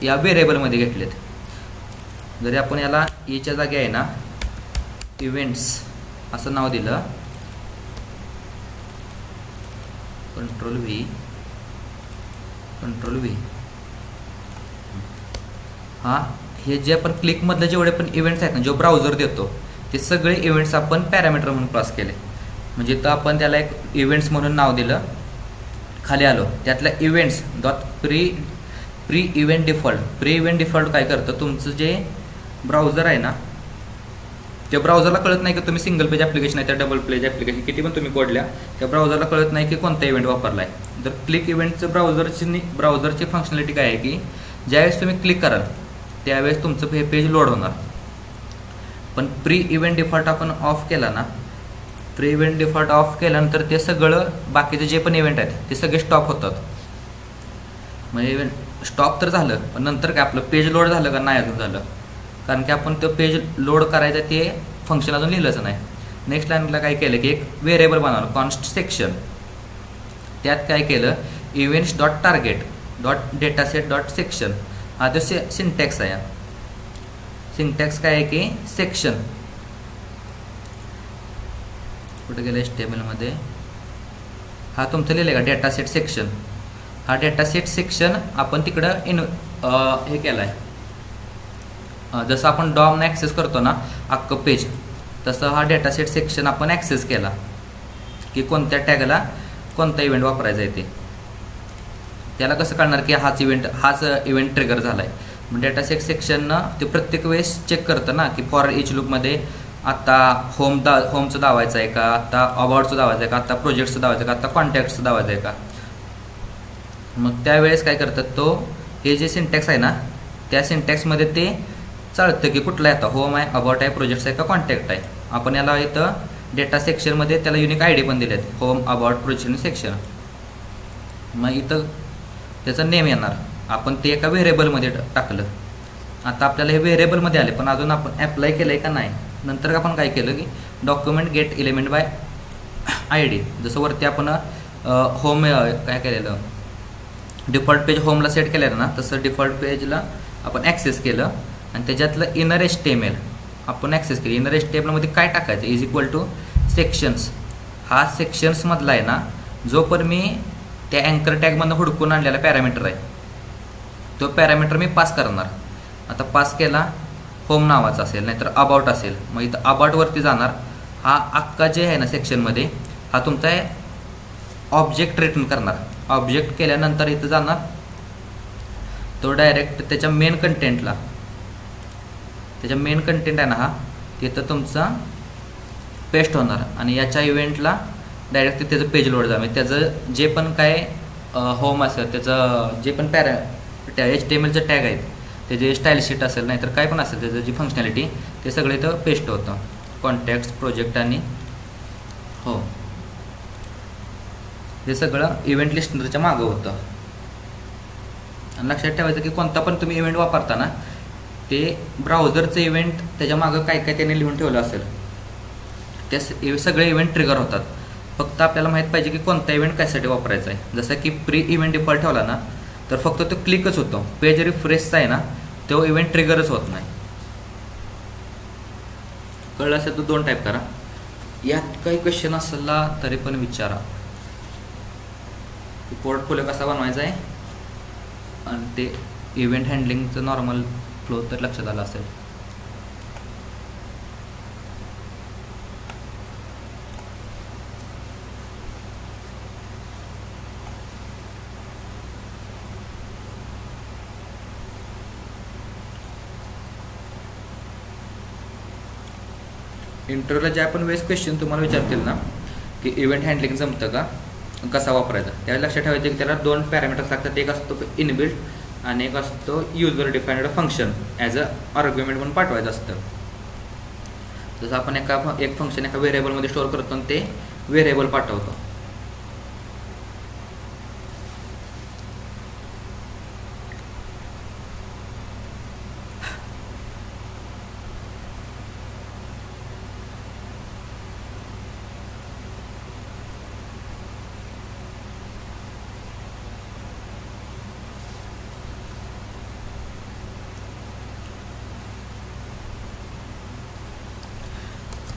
या व्हेरिएबलमध्ये घेतलेत. जरी आपण याला ईच्या जागी आहे ना इव्हेंट्स असं नाव दिलं, कंट्रोल व्ही, हां, हे जे आपण क्लिकमधले जेवढे पण इव्हेंट्स आहेत ना, जो ब्राउझर देतो ते सगळे इव्हेंट्स आपण पॅरामीटर म्हणून पास केले. म्हणजे तर आपण त्याला एक इव्हेंट्स म्हणून नाव दिलं. खाली आलो, त्यातल्या events dot pre event default काय करतं, तुमचं जे ब्राउझर आहे ना त्या ब्राउझरला कळत नाही की तुम्ही सिंगल पेज ॲप्लिकेशन आहे त्या डबल पेज ॲप्लिकेशन किती पण तुम्ही कोडल्या, त्या ब्राउझरला कळत नाही की कोणता इव्हेंट वापरला आहे. तर क्लिक इव्हेंटचं ब्राउझरची फंक्शनॅलिटी काय आहे की ज्यावेळेस तुम्ही क्लिक कराल त्यावेळेस तुमचं हे पेज लोड होणार. पण प्री इव्हेंट डिफॉल्ट आपण ऑफ केला ना, प्री इव्हेंट डिफॉल्ट ऑफ केल्यानंतर ते सगळं बाकीचे जे पण इव्हेंट आहेत ते सगळे स्टॉप होतात. म्हणजे इव्हेंट स्टॉप तर झालं, पण नंतर काय आपलं पेज लोड झालं का नाही अजून झालं, कारण की आपण तो पेज लोड करायचं ते फंक्शन अजून लिहिलंच नाही. नेक्स्ट लाईनला काय केलं की एक व्हेरिएबल बनवलं कॉन्स्ट सेक्शन. त्यात काय केलं, events dot target dot dataset dot section. हा तो सिंटॅक्स आहे. सिंटॅक्स काय आहे की सेक्शन कुठे गेलं HTML मध्ये, हा तुमचं लिहिलं का डेटासेट सेक्शन. हा डेटासेट सेक्शन आपण तिकडं हे केलं आहे. जसं आपण डॉमने ॲक्सेस करतो ना अख्खं पेज, तसं हा डेटासेट सेक्शन आपण ॲक्सेस केला की कोणत्या टॅगला कोणता इव्हेंट वापरायचा आहे ते. त्याला कसं कळणार की हाच इव्हेंट ट्रिगर झाला आहे. मग डेटासेट सेक्शननं ते प्रत्येक वेळेस चेक करतं ना की फॉर इच लूपमध्ये आता होमचं दावायचं आहे का, आता अबाउटचं दावायचं आहे का, आता प्रोजेक्टचं दावायचं आहे का, आता कॉन्टॅक्टचं दावायचं आहे का. मग त्यावेळेस काय करतात, तो हे जे सिंटॅक्स आहे ना त्या सिंटॅक्समध्ये ते चालतं की कुठला आहे, आता होम आहे, अबाउट आहे, प्रोजेक्ट्स आहे का कॉन्टॅक्ट आहे. आपण याला इथं डेटा सेक्शनमध्ये त्याला युनिक ID पण दिले आहेत, होम, अबाउट, प्रोजेक्ट सेक्शन. मग इथं त्याचं नेम येणार, आपण ते एका व्हेरिएबलमध्ये टाकलं. आता आपल्याला हे व्हेरिएबलमध्ये आले, पण अजून आपण ॲप्लाय केलं आहे का नाही. नंतर आपण काय केलं की document gate element bye ID. जसं वरती आपण होम काय केलेलं डिफॉल्ट पेज होमला सेट केलेलं ना, तसं डिफॉल्ट पेजला आपण ॲक्सेस केलं आणि त्याच्यातलं इनर HTML आपण ॲक्सेस केलं. इनर HTMLमध्ये काय टाकायचं, इज इक्वल टू सेक्शन्स. हा सेक्शन्समधला आहे ना जो पण मी त्या अँकर टॅगमधनं हुडकून आणलेला पॅरामीटर आहे, तो पॅरामीटर मी पास करणार. आता पास केला होम नावाचा असेल नाहीतर अबाउट असेल, मग इथं अबाउटवरती जाणार. हा अख्खा जे आहे ना सेक्शनमध्ये हा तुमचा ऑब्जेक्ट रिटर्न करणार. ऑब्जेक्ट केल्यानंतर इथं जाणार तो डायरेक्ट त्याच्या मेन कंटेंटला, त्याच्या मेन कंटेंट आहे ना हा तिथं तुमचा पेस्ट होणार आणि याच्या इव्हेंटला डायरेक्ट त्याचं पेज लोड जाणार. त्याचं जे पण काय होम असेल, त्याचं जे पण HTMLचं टॅग आहेत, त्याचे स्टाईल शीट असेल नाहीतर काय पण असेल त्याचं जी फंक्शनॅलिटी ते सगळं इथं पेस्ट होतं. कॉन्टॅक्ट्स, प्रोजेक्ट आणि हो हे सगळं इव्हेंट लिस्टनरच्या मागं होतं. आणि लक्षात ठेवायचं की कोणता पण तुम्ही इव्हेंट वापरता ना ते ब्राउझरचं इव्हेंट त्याच्या मागं काय काय त्याने लिहून ठेवलं असेल ते सगळे इव्हेंट ट्रिगर होतात. फक्त आपल्याला माहीत पाहिजे की कोणता इव्हेंट कशासाठी वापरायचा आहे. जसं की प्री इव्हेंट डिफॉल्ट ठेवला ना तर फक्त तो क्लिकच होतो, पेज रिफ्रेशचा आहे ना तो इव्हेंट ट्रिगरच होत नाही. कळलं असेल तर 2 टाईप करा. यात काही क्वेश्चन असला तरी पण विचारा. पोर्टफोलिओ कसा बनवायचा आहे आणि ते इव्हेंट हँडलिंगचं नॉर्मल फ्लो तर लक्षात आलं असेल. इंटरव्ह्यूला जे आपण वेळेस क्वेश्चन तुम्हाला विचारतील ना की इव्हेंट हँडलिंग जमतं का, कसा वापरायचा, त्यावेळी लक्षात ठेवायचं की त्याला 2 पॅरामीटर्स लागतात. एक असतो इनबिल्ट आणि एक असतो user defined function as a argument म्हणून पाठवायचं असतं. जसं आपण एक फंक्शन एका व्हेरिएबलमध्ये स्टोअर करतो आणि ते व्हेरिएबल पाठवतो.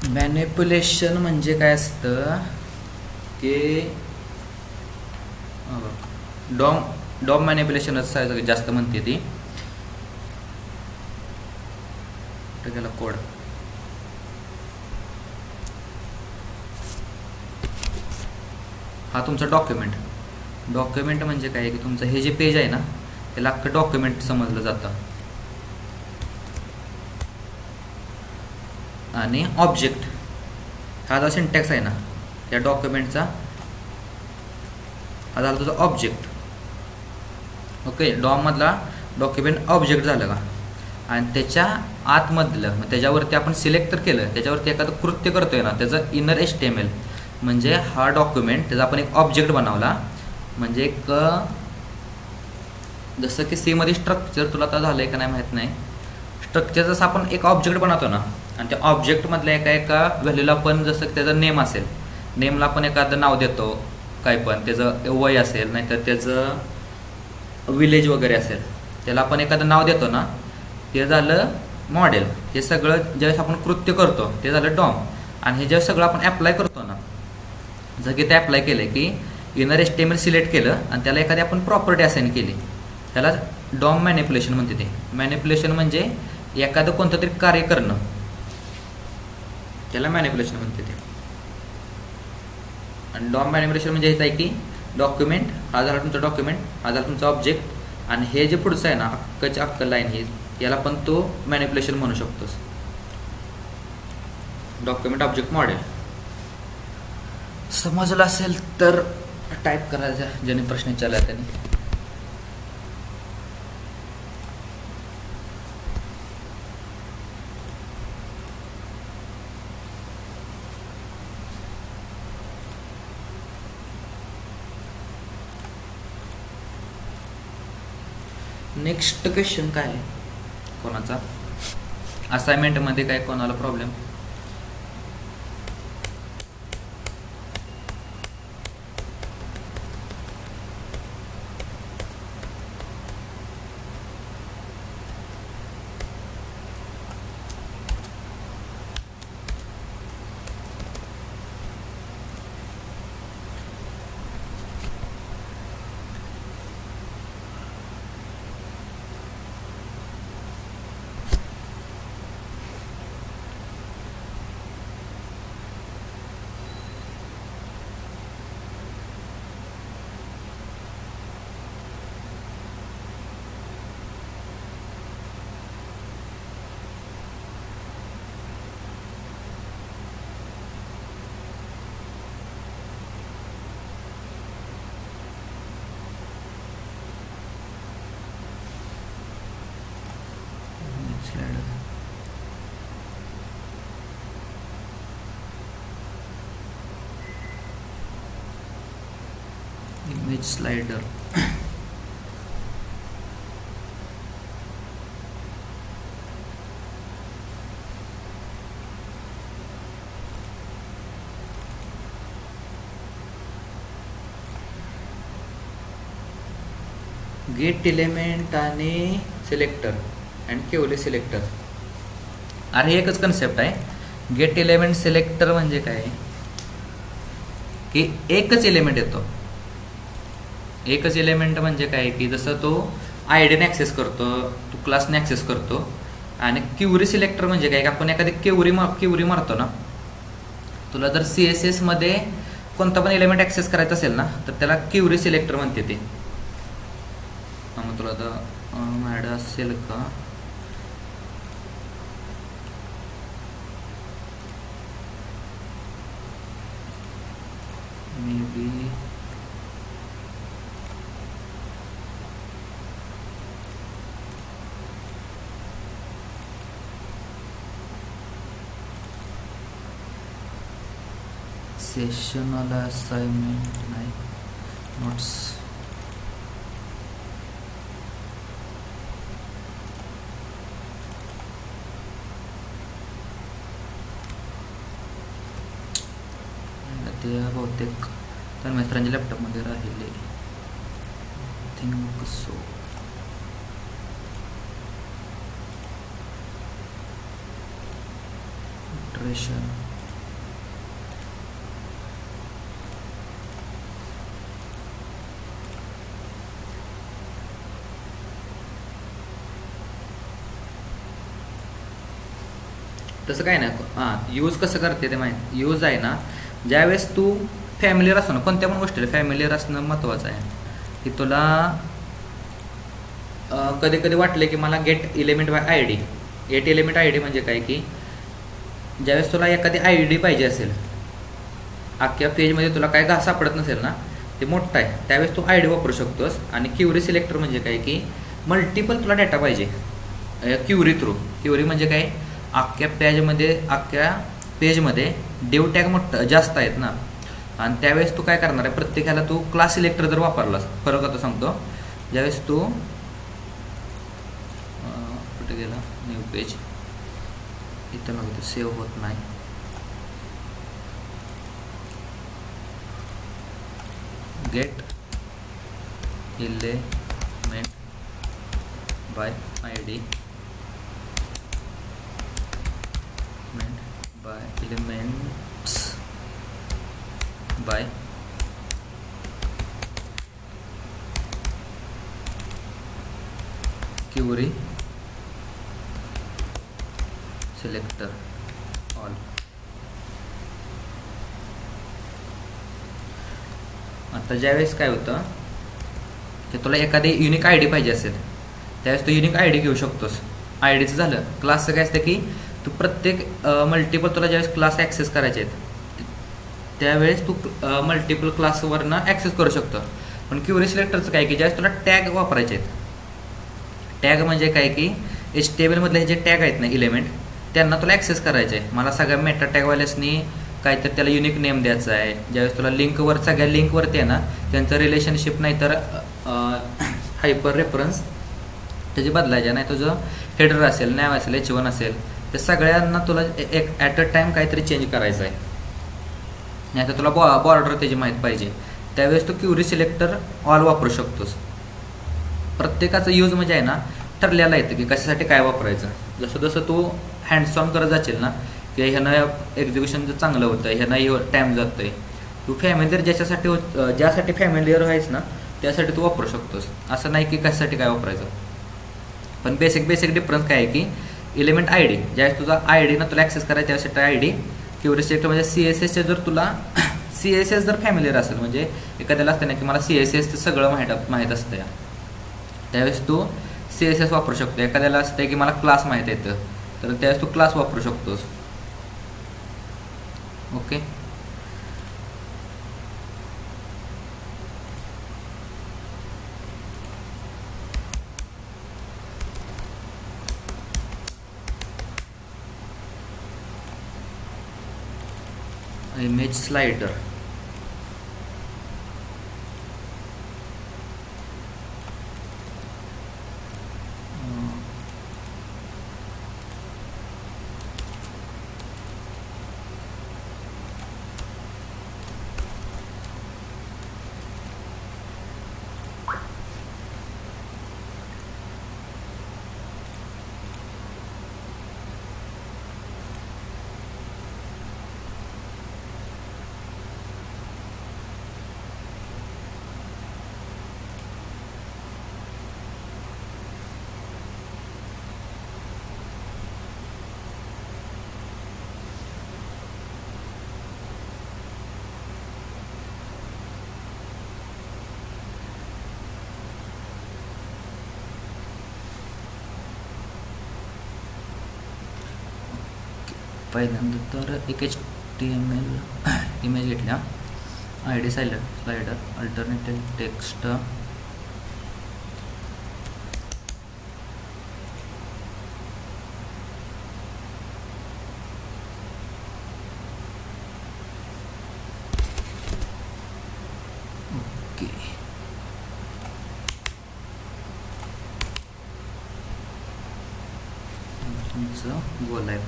मॅनिप्युलेशन म्हणजे काय असतं की डॉम मॅनिप्युलेशनच जास्त म्हणते ती. गेला कोड. हा तुमचा डॉक्युमेंट म्हणजे काय की तुमचं हे जे पेज आहे ना त्याला अख्खं डॉक्युमेंट समजलं जातं. आणि ऑब्जेक्ट हा जो सिंटॅक्स आहे ना या डॉक्युमेंटचा हा झाला तुझा ऑब्जेक्ट. ओके, डॉम मधला डॉक्युमेंट ऑब्जेक्ट झालं का. आणि त्याच्या आतमधलं मग त्याच्यावरती आपण सिलेक्ट तर केलं, त्याच्यावरती एखादं कृत्य करतोय ना त्याचं इनर HTML म्हणजे हा डॉक्युमेंट त्याचा आपण एक ऑब्जेक्ट बनवला. म्हणजे एक जसं की सी मध्ये स्ट्रक्चर तुला आता झालंय का नाही माहीत नाही. स्ट्रक्चर जसं आपण एक ऑब्जेक्ट बनवतो ना आणि त्या ऑब्जेक्टमधल्या एका व्हॅल्यूला आपण जसं की त्याचं नेम असेल, नेमला आपण एखादं नाव देतो, काय पण त्याचं वय असेल नाहीतर त्याचं विलेज वगैरे असेल त्याला आपण एखादं नाव देतो ना, ते झालं मॉडेल. हे सगळं ज्यावेळेस आपण कृत्य करतो ते झालं डॉम. आणि हे ज्यावेळेस सगळं आपण ॲप्लाय करतो ना, जर की ते ॲप्लाय केलं की इनर HTML सिलेक्ट केलं आणि त्याला एखादी आपण प्रॉपर्टी असाइन केली, त्याला डॉम मॅनिप्युलेशन म्हणते. ते मॅनिप्युलेशन म्हणजे एखादं कोणतं तरी कार्य करणं, त्याला मॅनिप्युलेशन म्हणते ते. आणि डॉम मॅनिप्युलेशन म्हणजे हेच आहे की डॉक्युमेंट हा झाला तुमचा डॉक्युमेंट, हा झाला तुमचा ऑब्जेक्ट आणि हे जे पुढचं आहे ना अख्खच्या अख्खं लाईन ही याला पण तो मॅनिप्युलेशन म्हणू शकतोस. डॉक्युमेंट ऑब्जेक्ट मॉडेल समजलं असेल तर टाईप करायचं, ज्याने प्रश्न विचारला त्याने. नेक्स्ट क्वेश्चन काय आहे कोणाचा असाइनमेंटमध्ये, काय कोणाला problem. Image slider. Gate element आणि सिलेक्टर अँड केवले सिलेक्टर. अरे एकच कन्सेप्ट आहे. गेट एलिमेंट सिलेक्टर म्हणजे काय की एकच एलिमेंट येतो. एकच एलिमेंट म्हणजे काय की जसं तो आयडीने ॲक्सेस करतो, तो क्लासने ॲक्सेस करतो. आणि क्युरी सिलेक्टर म्हणजे काय की आपण एखादी क्युरी मारतो ना, तुला जर CSS मध्ये कोणता पण एलिमेंट ॲक्सेस करायचा असेल ना तर त्याला क्युरी सिलेक्टर म्हणते ते. मग तुला तर मॅड असेल का मे बी सेशनल असाइनमेंट नाही, नोट्स. ते बहुतेक तर मित्रांच्या लॅपटॉपमध्ये राहिले थिंक सो. ट्रेशन तसं काय नाही. हां, यूज कसं करते ते माहिती. यूज आहे ना, ज्यावेळेस तू फॅमिलीवर असतो ना, कोणत्या पण गोष्टीला फॅमिलीवर असणं महत्त्वाचं आहे. की तुला कधी कधी वाटलं की मला gate element by I D. Gate element I D म्हणजे काय, की ज्यावेळेस तुला एखादी आय डी पाहिजे असेल, अख्ख्या पेजमध्ये तुला काय सापडत नसेल ना, ते मोठं आहे, त्यावेळेस तू आय डी वापरू शकतोस. आणि क्युरी सिलेक्टर म्हणजे काय, की मल्टिपल तुला डेटा पाहिजे क्युरी थ्रू. क्युरी म्हणजे काय, अख्ख्या पेजमध्ये डेव टॅग मोठं जास्त आहेत ना, आणि त्यावेळेस तू काय करणार आहे, प्रत्येकाला तू क्लास सिलेक्टर जर वापरलास, फरक आता सांगतो. ज्यावेळेस तू कुठे गेला न्यू पेज, इथं बघतो सेव्ह होत नाही. Get element by I D by elements by query selector all. आता ज्यावेळेस काय होतं की तुला एखादी युनिक आय डी पाहिजे असेल, त्यावेळेस तू युनिक आय डी घेऊ शकतोस. आय डीचं झालं. क्लासचं काय असतं की तू प्रत्येक मल्टिपल तुला ज्यावेळेस क्लास ॲक्सेस करायचे आहेत, त्यावेळेस तू मल्टिपल क्लासवरनं ॲक्सेस करू शकतो. पण क्युरी सिलेक्टरचं काय, की ज्यावेळेस तुला टॅग वापरायचे आहेत. टॅग म्हणजे काय, की HTML जे टॅग आहेत ना एलिमेंट, त्यांना तुला ॲक्सेस करायचे आहे. मला सगळ्या मेटा टॅगवाल्यासनी काहीतरी त्याला युनिक नेम द्यायचा आहे. ज्यावेळेस तुला लिंकवर, सगळ्या लिंकवरती आहे ना, त्यांचं रिलेशनशिप नाही तर हायपर रेफरन्स त्याची बदलायचे. नाही तुझं हेडर असेल, नाव असेल, H1 असेल, ते सगळ्यांना तुला एक ॲट अ टाईम काहीतरी चेंज करायचं आहे. नाही तर तुला बॉर्डर त्याची माहीत पाहिजे, त्यावेळेस तू क्युरी सिलेक्टर ऑल वापरू शकतोस. प्रत्येकाचं यूज म्हणजे आहे ना ठरलेलं येतं की कशासाठी काय वापरायचं. जसं जसं तू हँड्स ऑन करत जाशील ना, की ह्यानं एक्झिक्युशन चांगलं होतं, ह्यानं टाईम जातं आहे. तू फॅमिलियर ज्यासाठी फॅमिलियर व्हायचं ना, त्यासाठी तू वापरू शकतोस. असं नाही की कशासाठी काय वापरायचं. पण बेसिक डिफरन्स काय आहे, की एलिमेंट आय डी, ज्यावेळेस तुझा आय डी ना तुला ॲक्सेस करायचं त्यासाठी आय डी. क्युरी सिलेक्टर म्हणजे CSS जर तुला CSS जर फॅमिलियर असेल, म्हणजे एखाद्याला असतं ना की मला CSS सगळं माहीत असतं या, त्यावेळेस तू CSS वापरू शकतो. एखाद्याला असतं की मला क्लास माहीत येतं, तर त्यावेळेस तू क्लास वापरू शकतोस. ओके. इमेज स्लाइडर, पहिल्यांदा तर एक HTML इमेज घेतल्या, I D slider, alternative text, okay. तुमचं बोलाय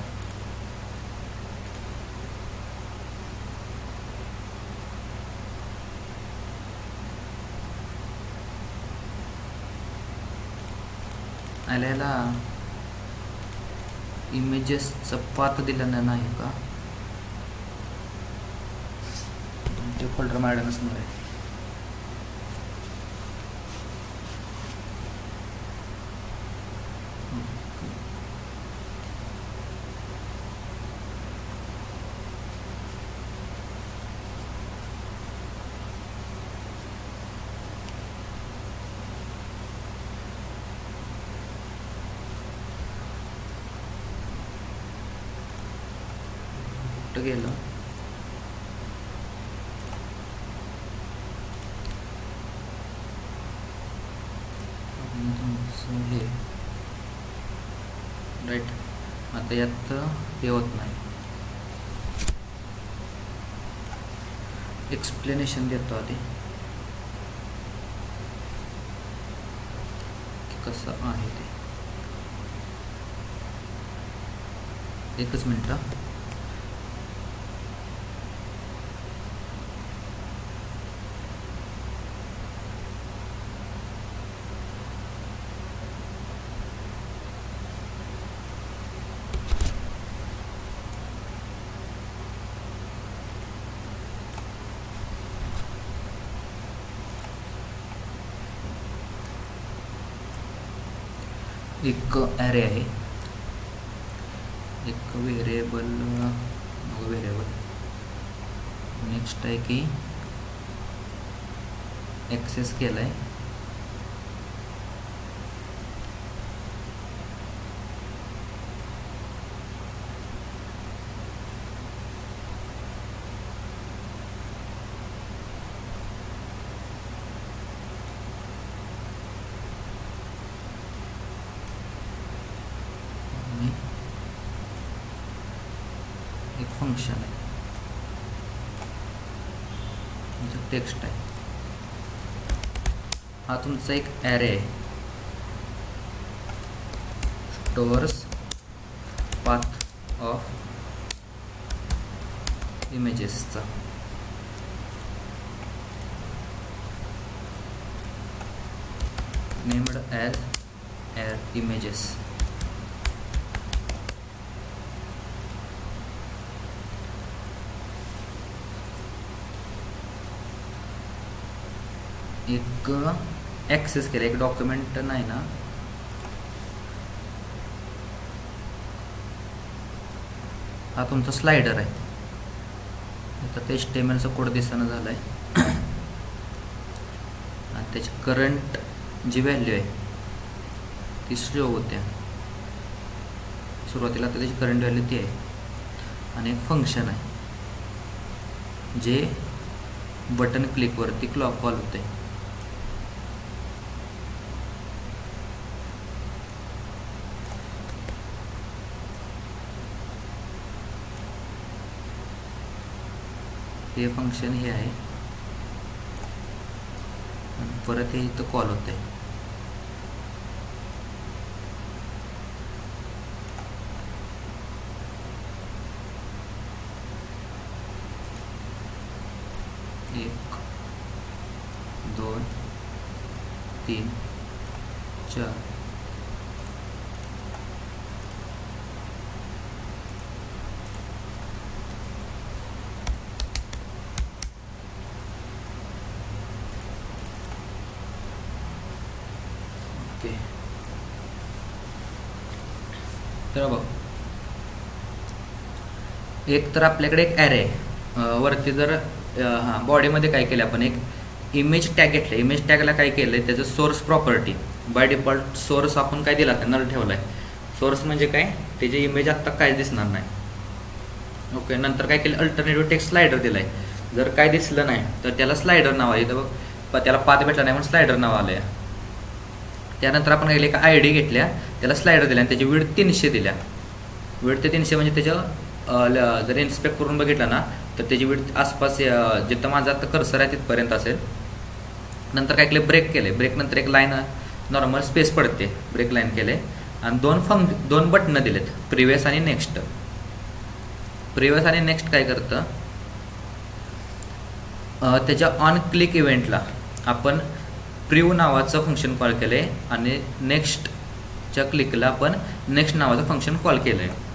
आल्याला इमेजेसचा पाथ दिलेला नाही का, ते फोल्डर माझ्याकडे नसणार आहे. कुठं गेलं हे राईट. आता यात हे होत नाही. एक्सप्लेनेशन देतो आधी कसं आहे ते. एकच मिनिट. एक ॲरे आहे, एक व्हेरिएबल. नेक्स्ट आहे की ॲक्सेस केला आहे. एक फंक्शन आहे, टेक्स्ट आहे. हा तुमचा एक ॲरे आहे. स्टोअर्स पाथ ऑफ इमेजेसचा. Named as images. एक ॲक्सेस केलं, एक डॉक्युमेंट नाही ना. हा तुमचा स्लायडर आहे. आता ते HTML चा कोड दिसणं झालाय. आणि त्याची करंट जी व्हॅल्यू आहे ती शो होत्या सुरुवातीला. आता त्याची करंट व्हॅल्यू ती आहे. आणि एक फंक्शन आहे जे बटन क्लिकवरती क्लॉक कॉल होते. हे फंक्शन हे आहे. परत हे इथं कॉल होते. एक 2 3 4 ओके. तर बघ, एक तर आपल्याकडे एक ॲरे आहे. वरती जर हां बॉडीमध्ये काय केलं आपण, एक इमेज टॅग घेतलं. इमेज टॅगला काय केलं आहे, त्याचं source property by default source आपण काय दिला, नल ठेवला आहे. सोर्स म्हणजे काय, त्याची इमेज आत्ता काय दिसणार नाही. ओके. नंतर काय केलं, अल्टरनेटिव्ह टेक्स्ट स्लायडर दिला आहे. जर काय दिसलं नाही तर त्याला स्लायडर नाव आहे. तर बघ त्याला पाथ भेटला नाही म्हणून स्लायडर नाव आलं आहे. त्यानंतर आपण काय एका ID घेतल्या, त्याला स्लायडर दिल्या आणि त्याची विड्थ 300 दिल्या. विड्थ 300 म्हणजे त्याच्या जर इन्स्पेक्ट करून बघितलं ना तर त्याची विड्थ आसपास जिथं माझा आता कर्सर आहे तिथपर्यंत असेल. नंतर काय केलं, ब्रेक केले. ब्रेक नंतर एक लाईन नॉर्मल स्पेस पडते, ब्रेक लाईन केले. आणि दोन बटनं दिलेत, प्रिव्हियस आणि नेक्स्ट. प्रिव्हियस आणि नेक्स्ट काय करतं, त्याच्या ऑन क्लिक इव्हेंटला आपण प्रिव्ह नावाचं फंक्शन कॉल केलं आहे आणि नेक्स्टच्या क्लिकला आपण नेक्स्ट नावाचं फंक्शन कॉल केलं आहे.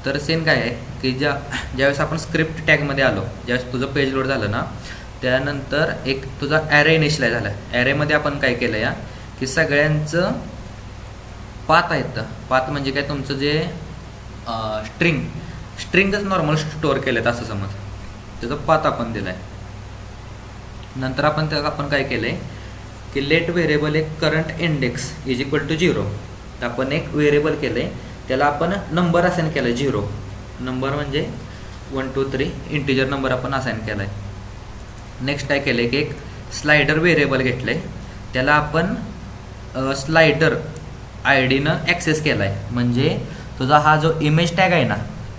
तर सेम काय आहे की ज्यावेळेस आपण स्क्रिप्ट टॅगमध्ये आलो, ज्यावेळेस तुझं पेज लोड झालं ना त्यानंतर एक तुझा ॲरे इनिशियलाइज झाला. ॲरेमध्ये आपण काय केलं या की सगळ्यांचं पाथ आहेत. पाथ म्हणजे काय, तुमचं जे स्ट्रिंगच नॉर्मल स्टोअर केलेत असं समज, त्याचा पाथ आपण दिला आहे. नंतर आपण काय केलं आहे की लेट व्हेरिएबल एक करंट इंडेक्स = 0. तर आपण एक व्हेरिएबल केलं आहे, त्याला आपण नंबर असाइन केला 0 नंबर म्हणजे 1 2 3 इंटिजर नंबर आपण असाइन केला आहे. नेक्स्ट काय केलं आहे की एक स्लायडर व्हेरिएबल घेतलं आहे, त्याला आपण स्लायडर आय डीनं ॲक्सेस केला आहे. म्हणजे तुझा हा जो इमेज टॅग आहे ना,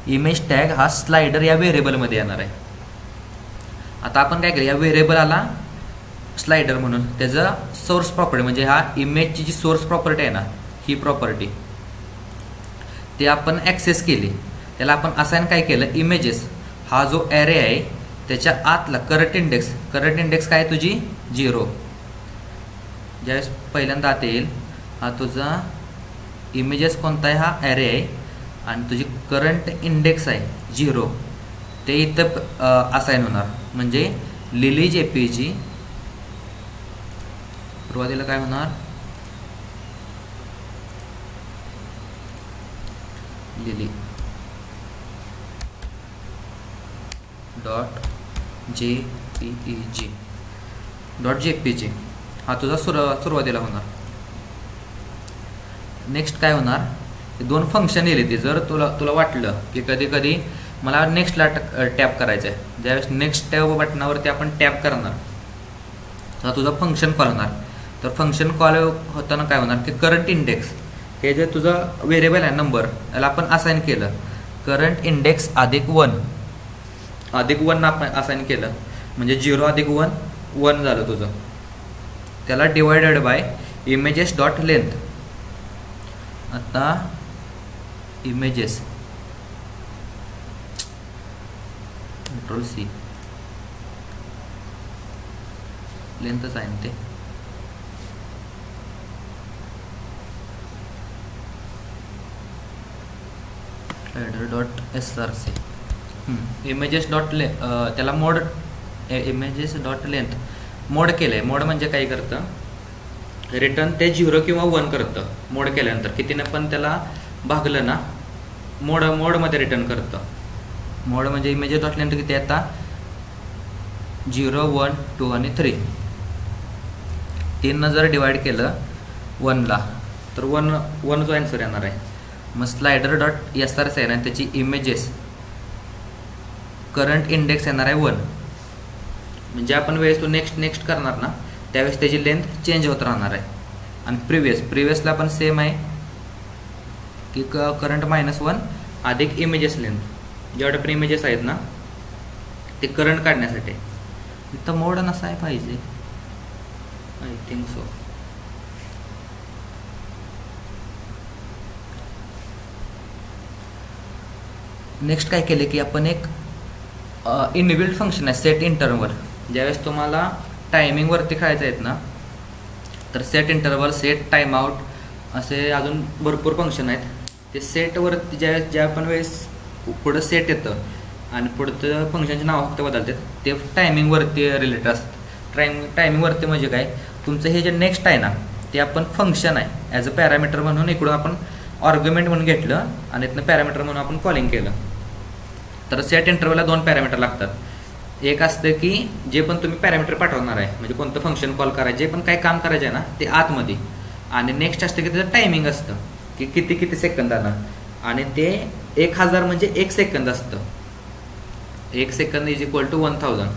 इमेज टॅग हा स्लायडर या व्हेरिएबलमध्ये येणार आहे. आता आपण काय केलं, या व्हेरिएबलला स्लायडर म्हणून त्याचं सोर्स प्रॉपर्टी म्हणजे हा इमेजची जी सोर्स प्रॉपर्टी आहे ना, ही प्रॉपर्टी ते आपण ॲक्सेस केली. त्याला आपण असाइन काय केलं, इमेजेस हा जो ॲरे आहे त्याच्या आतला करंट इंडेक्स काय आहे तुझी 0. ज्यावेळेस पहिल्यांदा आत येईल हा तुझा इमेजेस कोणता आहे, हा ॲरे आहे आणि तुझी करंट इंडेक्स आहे 0, ते इथं असाइन होणार. म्हणजे लिली जेपीजी सुरुवातीला काय होणार, लिली .jpeg हा तुझा सुरुवातीला होणार. नेक्स्ट काय होणार, दोन फंक्शन येईल ती. जर तुला वाटलं की कधी कधी मला नेक्स्टला टॅप करायचं आहे, ज्यावेळेस नेक्स्ट टॅब बटनावरती आपण टॅप करणार तर तुझा फंक्शन कॉल होणार. तर फंक्शन कॉल होताना काय होणार की करंट इंडेक्स हे जे तुझं व्हेरिएबल आहे नंबर, याला आपण असाइन केलं करंट इंडेक्स +1 आपण असाइन केलं म्हणजे 0 + 1 1 झालं तुझं. त्याला divided by images dot length. आता इमेजेस Ctrl+C लेंथच आहे ते .src इमेजेस डॉट त्याला मोड इमेजेस डॉट लेंथ मोड केलं आहे. मोड म्हणजे काय करतं, रिटर्न ते 0 किंवा 1 करतं. मोड केल्यानंतर कितीने पण त्याला भागलं ना मोडमध्ये रिटर्न करतं. मोड म्हणजे इमेजेस डॉट लेंथ किती आहे आता 0 1 2 आणि 3. 3 जर डिवाइड केलं 1ला तर 1 जो आन्सर येणार आहे. मग स्लायडर डॉट SRC आहे ना, त्याची इमेजेस करंट इंडेक्स येणार आहे 1. म्हणजे आपण वेळेस तो नेक्स्ट करणार ना त्यावेळेस त्याची लेंथ चेंज होत राहणार आहे. आणि प्रिव्हियसला पण सेम आहे की करंट -1 अधिक इमेजेस लेंथ, जेवढे पण इमेजेस आहेत ना ते करंट काढण्यासाठी. इथं मोड नसाय पाहिजे, आय थिंक सो. नेक्स्ट काय केले की आपण एक इनबिल्ट फंक्शन आहे सेट इंटरवल. ज्यावेळेस तुम्हाला टायमिंगवरती खेळायचं आहेत ना तर set interval, set time out असे अजून भरपूर फंक्शन आहेत. ते सेटवरती ज्या पण वेळेस पुढं सेट येतं आणि पुढचं फंक्शनचे नाव फक्त बदलतात, ते टायमिंगवरती रिलेटेड असतात. टायमिंगवरती म्हणजे काय, तुमचं हे जे नेक्स्ट आहे ना ते आपण फंक्शन आहे ॲज अ पॅरामीटर म्हणून इकडून आपण आर्ग्युमेंट म्हणून घेतलं आणि इथनं पॅरामीटर म्हणून आपण कॉलिंग केलं. तर सेट इंटरवलला 2 पॅरामीटर लागतात. एक असतं की जे पण तुम्ही पॅरामीटर पाठवणार आहे म्हणजे कोणतं फंक्शन कॉल करायचं, जे पण काही काम करायचं आहे ना ते आतमध्ये. आणि नेक्स्ट असतं की त्याचं टायमिंग असतं की किती सेकंदानं, आणि ते 1000 म्हणजे 1 सेकंद असतं. 1 सेकंद = 1000.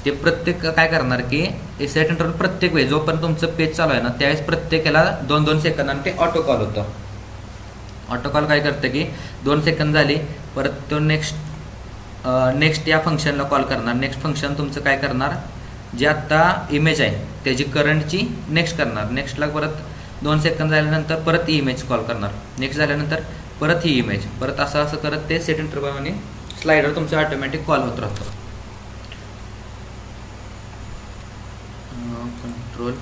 ते प्रत्येक काय करणार की सेट इंटरवल प्रत्येक वेळी जोपर्यंत तुमचं पेज चालू आहे ना त्यावेळेस प्रत्येकाला 2-2 सेकंदानं ते ऑटो कॉल होतं. ऑटो कॉल काय करतं की 2 सेकंद झाली परत तो नेक्स्ट या फंक्शनला कॉल करणार. नेक्स्ट फंक्शन तुमचं काय करणार, जे आत्ता इमेज आहे त्याची करंटची नेक्स्ट करणार. नेक्स्टला परत 2 सेकंद झाल्यानंतर परत ही इमेज कॉल करणार. नेक्स्ट झाल्यानंतर परत ही इमेज, परत असं करत ते सेट इंटरवलने स्लायडर तुमचं ऑटोमॅटिक कॉल होत राहतं. कंट्रोल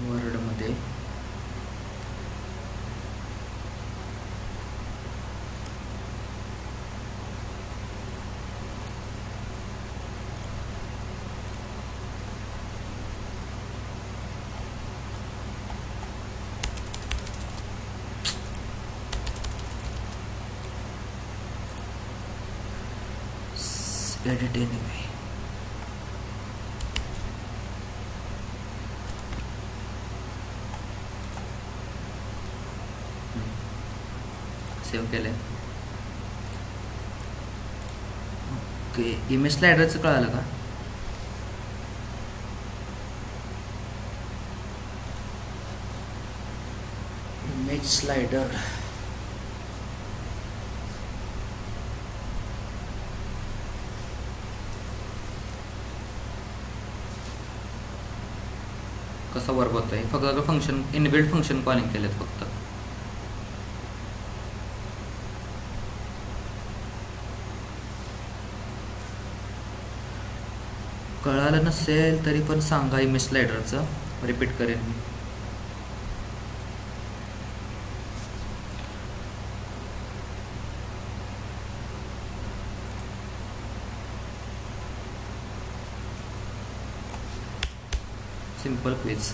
वर्डमध्ये एडिट एनिवे. सेव्ह केलं. ओके, इमेज स्लायडरचं कळालं का? इमेज स्लायडर कसं वर्क होतं आहे? फक्त फंक्शन इनबिल्ट फंक्शन कॉलिंग केलेत फक्त. कळालं नसेल तरी पण सांगा. इमेज स्लायडरचं रिपीट करेन मी. Simple quiz.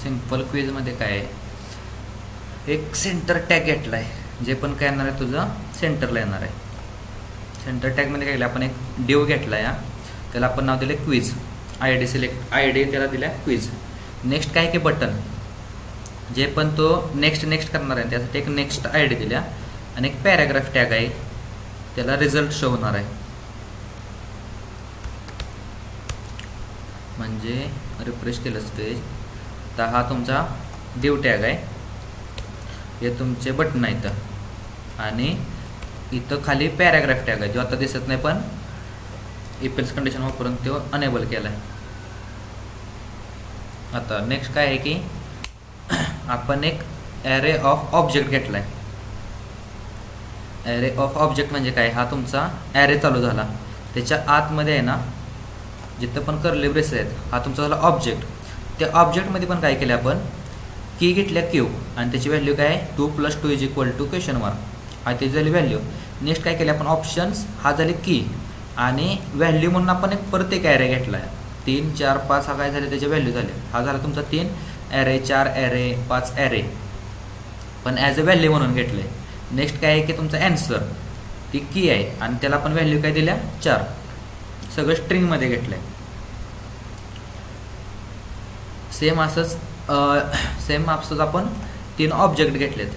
सिंपल क्विजमध्ये काय आहे, एक सेंटर टॅग घेतला आहे. जे पण काय येणार आहे तुझं सेंटरला येणार आहे. सेंटर टॅगमध्ये काय केलं आपण, एक डिव घेतला आहे. त्याला आपण नाव दिलं क्विज. ID सिलेक्ट ID त्याला दिला क्विज. नेक्स्ट काय की बटन, जे पण तो नेक्स्ट करणार आहे त्यासाठी एक नेक्स्ट ID दिल्या. आणि एक पॅराग्राफ टॅग आहे, त्याला रिझल्ट शो होणार आहे. म्हणजे रिफ्रेश केलं पेज तर हा तुमचा डिव टॅग आहे. हे तुमचे बटन आहेत आणि इथं खाली पॅराग्राफ टॅग आहे, जो आता दिसत नाही पण इफ एल्स कंडिशन वापरून तो अनेबल केला आहे. आता नेक्स्ट काय आहे की आपण एक ॲरे ऑफ ऑब्जेक्ट घेतला आहे. ॲरे ऑफ ऑब्जेक्ट म्हणजे काय, हा तुमचा ॲरे चालू झाला, त्याच्या आतमध्ये आहे ना जिथं पण कर्ली ब्रेसेस आहेत, हा तुमचा झाला ऑब्जेक्ट. त्या ऑब्जेक्टमध्ये पण काय केलं आपण, की घेतल्या क्यू आणि त्याची व्हॅल्यू काय 2 + 2 = क्वेश्चन मार्क. आणि त्याची झाली व्हॅल्यू. नेक्स्ट काय केलं आपण ऑप्शन्स, हा झाली की आणि व्हॅल्यू म्हणून आपण एक परत एक ॲरे घेतला आहे. 3 4 5 हा काय झाले त्याचे व्हॅल्यू झाले. हा झाला तुमचा 3 ॲरे 4 ॲरे 5 ॲरे पण ॲज अ व्हॅल्यू म्हणून घेतले. नेक्स्ट काय आहे की तुमचा ॲन्सर, ती की आहे आणि त्याला आपण व्हॅल्यू काय दिल्या 4. सगळं स्ट्रिंगमध्ये घेतलं आहे. सेम असंच आपण 3 ऑब्जेक्ट घेतलेत,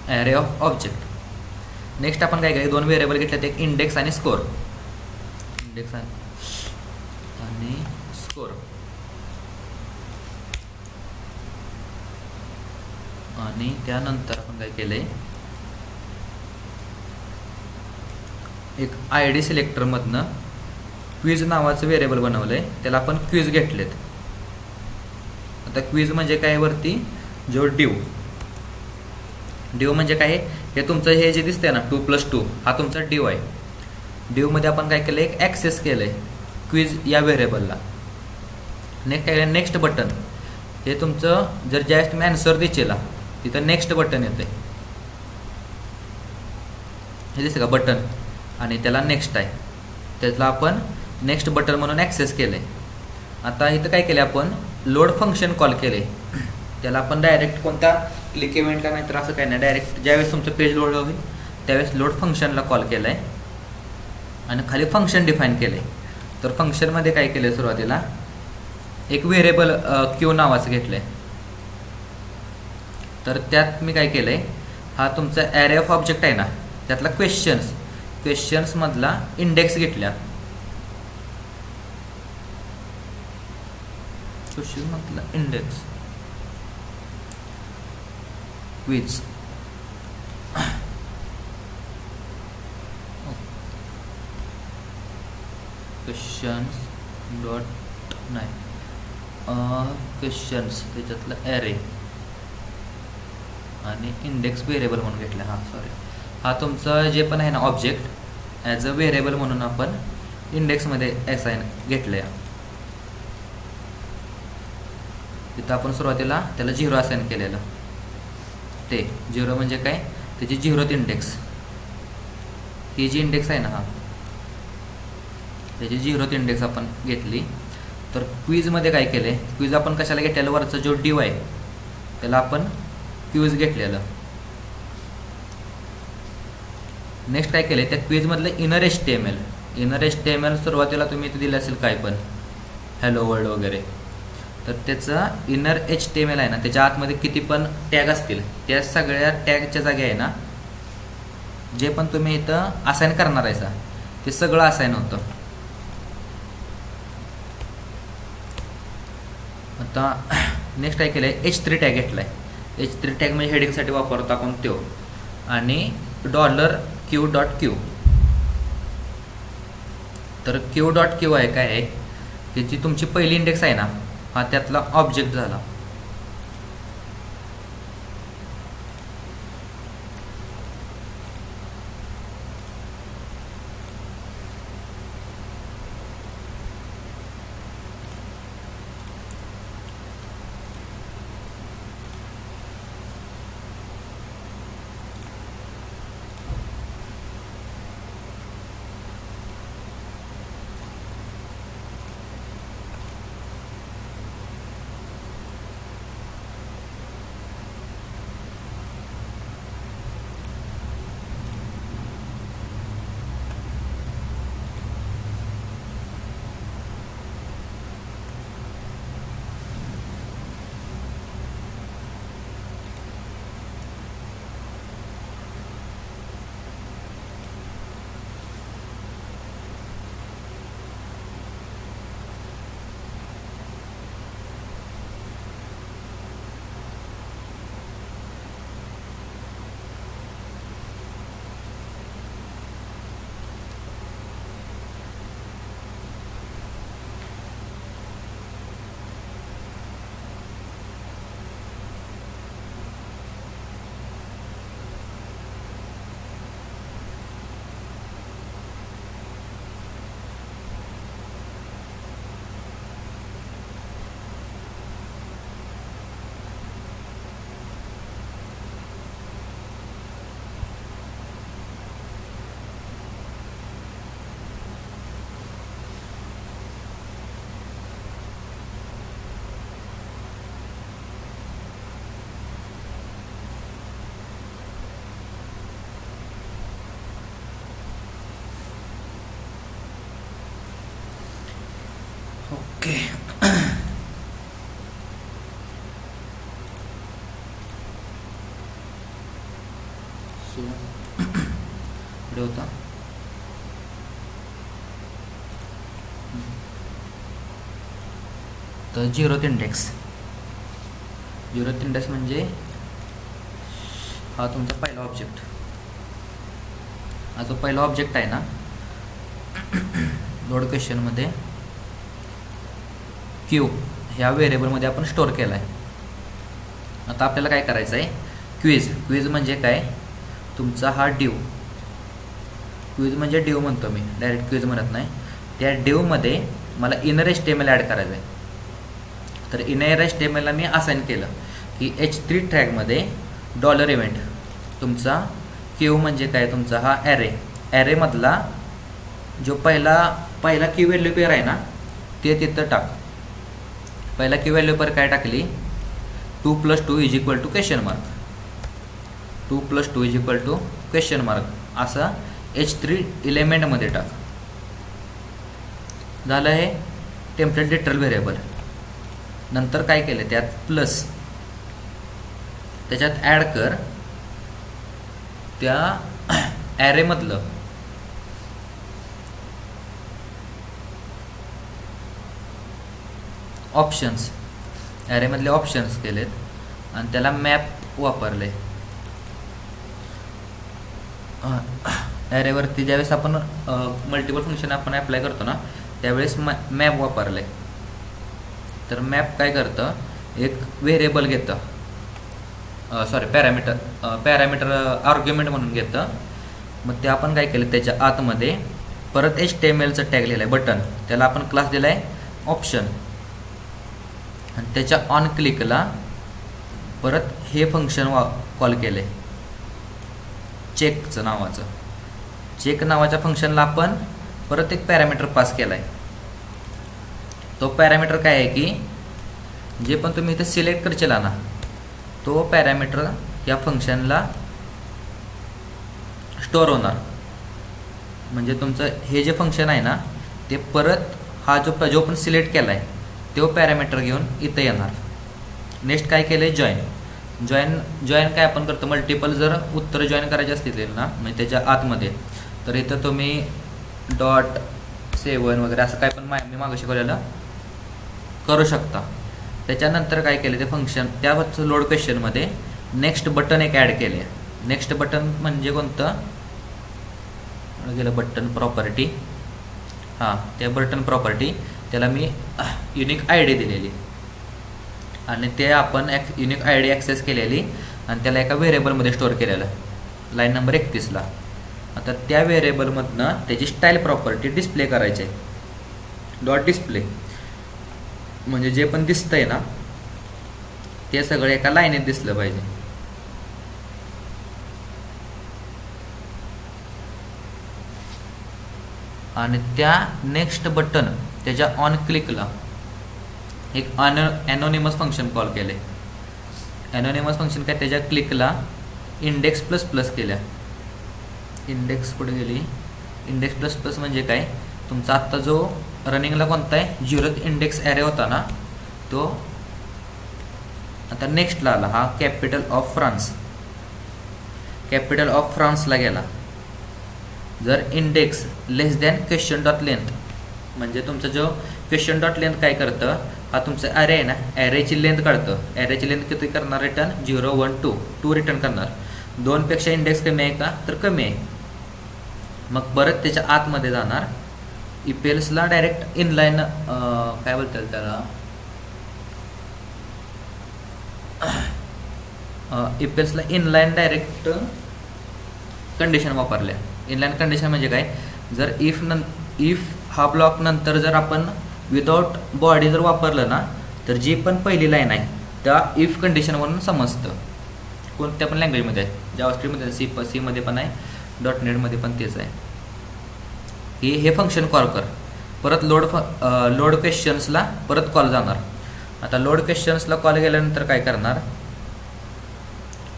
ॲरे ऑफ ऑब्जेक्ट. नेक्स्ट आपण काय केलं, 2 व्हेरिएबल घेतलेत, एक इंडेक्स आणि स्कोर. इंडेक्स आणि स्कोर. आणि त्यानंतर आपण काय केलंय, एक ID सिलेक्टरमधनं क्विज नावाचं व्हेरिएबल बनवलं आहे, त्याला आपण क्विज घेतलेत. आता क्विज म्हणजे काय वरती जो डिव म्हणजे काय, हे तुमचं हे जे दिसतंय ना 2+2 हा तुमचा डिव आहे. डिवमध्ये आपण काय केलं, एक ॲक्सेस केलं आहे क्विज या व्हेरिएबलला. नेक्स्ट काय, नेक्स्ट बटन, हे तुमचं जर ज्यावेळेस तुम्ही आन्सर दिचेला तिथं नेक्स्ट बटन येते, हे दिसतं का बटन, आणि त्याला नेक्स्ट आहे, त्याला आपण नेक्स्ट बटन म्हणून ॲक्सेस केलं आहे. आता इथं काय केलं आपण, लोड फंक्शन कॉल केले. त्याला आपण डायरेक्ट कोणता क्लिक इव्हेंटला नाही तर असं काय नाही, डायरेक्ट ज्यावेळेस तुमचं पेज लोड होईल त्यावेळेस लोड फंक्शनला कॉल केलं आहे आणि खाली फंक्शन डिफाईन केलं आहे. तर फंक्शनमध्ये काय केलं आहे, सुरुवातीला एक व्हेरिएबल क्यू नावाचं घेतलं आहे. तर त्यात मी काय केलं आहे, हा तुमचा ॲरे ऑफ ऑब्जेक्ट आहे ना, त्यातला क्वेश्चन्समधला इंडेक्स घेतल्या. क्वेश्चनमधला इंडेक्स क्विज क्वेश्चन्स डॉट नाही क्वेश्चन्स त्याच्यातलं ॲरे आणि इंडेक्स व्हेरिएबल म्हणून घेतलं. हा तुमचं जे पण आहे ना ऑब्जेक्ट ॲज अ व्हेरिएबल म्हणून आपण इंडेक्समध्ये असाइन घेतलं आहे. तिथं आपण सुरुवातीला त्याला 0 असाइन केलेलं. ते 0 म्हणजे काय, त्याची 0th इंडेक्स, ही जी इंडेक्स आहे ना त्याची 0th इंडेक्स आपण घेतली. तर क्विजमध्ये काय केलं आहे, क्विज आपण कशाला घेतलेलं, वरचा जो डिव आहे त्याला आपण क्विज घेतलेलं. नेक्स्ट काय केलं आहे, त्या क्विजमधलं इनर HTML सुरुवातीला तुम्ही इथे दिलं असेल काय पण हॅलो वर्ल्ड वगैरे, तर त्याचा इनर HTML आहे ना, त्याच्या आतमध्ये किती पण टॅग असतील त्या सगळ्या टॅगच्या जागी आहे ना, जे पण तुम्ही इथं असाइन करणार आहे ते सगळं असाइन होतं. आता नेक्स्ट काय केलं आहे, H3 टॅग घेतला आहे. H3 टॅग म्हणजे हेडिंगसाठी वापरतो आपण तो, आणि $Q.Q. तर Q.Q आहे काय आहे, त्याची तुमची पहिली इंडेक्स आहे ना, हा त्यातला ऑब्जेक्ट झाला. ओके. पुढे होता तर 0th इंडेक्स. 0th इंडेक्स म्हणजे हा तुमचा पहिला ऑब्जेक्ट. हा जो पहिला ऑब्जेक्ट आहे ना लोड क्वेश्चनमध्ये क्यू ह्या व्हेरिएबलमध्ये आपण स्टोअर केला आहे. आता आपल्याला काय करायचं आहे, क्विज म्हणजे काय, तुमचा हा ड्यू, क्विज म्हणजे ड्यू म्हणतो मी, डायरेक्ट क्विज म्हणत नाही. त्या ड्यूमध्ये मला इनर HTML ॲड करायचं आहे. तर इनर HTMLला मी असाइन केलं की H3 टॅगमध्ये डॉलर इव्हेंट, तुमचा क्यू म्हणजे काय, तुमचा हा ॲरेमधला जो पहिला की व्हॅल्यू पेअर आहे ना ते तिथं टाक. पहिला की व्हॅल्यू पेअर काय टाकली, 2 + 2 = क्वेश्चन मार्क, 2 + 2 = क्वेश्चन मार्क असं H3 एलिमेंटमध्ये टाक. झालं हे टेम्पलेट लिटरल व्हेरिएबल. नंतर काय केलं, त्यात प्लस त्याच्यात ॲड कर त्या ॲरेमधलं ऑप्शन्स, ॲरेमधले ऑप्शन्स केलेत आणि त्याला मॅप वापरले. ॲरेवरती ज्यावेळेस आपण मल्टिपल फंक्शन आपण ॲप्लाय करतो ना त्यावेळेस मॅप वापरले. तर मॅप काय करतं, एक व्हेरिएबल घेतं, पॅरामीटर आर्ग्युमेंट म्हणून घेतं. मग ते आपण काय केलं, त्याच्या आतमध्ये परत HTMLचं टॅग लिहिलं आहे बटन, त्याला आपण क्लास दिला आहे ऑप्शन, आणि त्याच्या ऑन क्लिकला परत हे फंक्शन कॉल केलं आहे चेकचं नावाचं. चेक नावाच्या फंक्शनला आपण परत एक पॅरामीटर पास केला आहे. तो पॅरामीटर काय आहे की जे पण तुम्ही इथे सिलेक्ट करशील ना तो पॅरामीटर या फंक्शनला स्टोअर होणार. म्हणजे तुमचं हे जे फंक्शन आहे ना ते परत हा जो पण सिलेक्ट केला आहे तो पॅरामीटर घेऊन इथं येणार. नेक्स्ट काय केलं आहे, जॉईन काय आपण करतो, मल्टिपल जर उत्तर जॉईन करायचे असतील ना म्हणजे त्याच्या आतमध्ये, तर इथं तुम्ही .7 वगैरे असं काय पण मी मागं शिकवलेलं करू शकता. त्याच्यानंतर काय केलं, ते फंक्शन त्या लोड क्वेश्चनमध्ये नेक्स्ट बटन एक ॲड केले. नेक्स्ट बटन म्हणजे कोणतं गेलं, बटन प्रॉपर्टी, हां त्या बटन प्रॉपर्टी त्याला मी युनिक ID दिलेली आणि ते आपण युनिक ID ॲक्सेस केलेली आणि त्याला एका व्हेरिएबलमध्ये स्टोअर केलेलं लाईन नंबर 31ला. आता त्या व्हेरिएबलमधनं त्याची स्टाईल प्रॉपर्टी डिस्प्ले करायची आहे, .display म्हणजे जे पण दिसतंय ना ते सगळं एका लाईनीत दिसलं पाहिजे. आणि त्या नेक्स्ट बटन त्याच्या ऑन क्लिकला एक ॲनोनिमस फंक्शन कॉल केले. ॲनोनिमस फंक्शन काय, त्याच्या क्लिकला इंडेक्स ++ केल्या. इंडेक्स कुठे गेली, इंडेक्स ++ म्हणजे काय, तुमचा आत्ता जो रनिंगला कोणता आहे 0th इंडेक्स ॲरे होता ना तो आता नेक्स्टला आला. हा कॅपिटल ऑफ फ्रान्सला गेला. जर इंडेक्स लेस दॅन question.length म्हणजे तुमचा जो question.length काय करतं, हा तुमचा ॲरे आहे ना ॲरेची लेंथ काढतं. ॲरेची लेंथ किती करणार, रिटर्न 0 1 2 रिटर्न करणार. 2 पेक्षा इंडेक्स कमी आहे का, तर कमी आहे. मग परत त्याच्या आतमध्ये जाणार, इपेल्सला डायरेक्ट इनलाईन काय बोलतात त्याला, इपेल्सला इनलाईन डायरेक्ट कंडिशन वापरल्या. इनलाईन कंडिशन म्हणजे काय, जर इफ हा ब्लॉक नंतर जर आपण विदाउट बॉडी जर वापरलं ना तर जी पण पहिली लाईन आहे त्या इफ कंडिशनवरून समजतं. कोणत्या पण लँग्वेजमध्ये आहे, जावास्क्रिप्टमध्ये सी मध्ये पण आहे, .NETमध्ये पण तेच आहे की हे फंक्शन कॉल कर. परत लोड क्वेश्चन्सला परत कॉल जाणार. आता लोड क्वेश्चन्सला कॉल गेल्यानंतर काय करणार,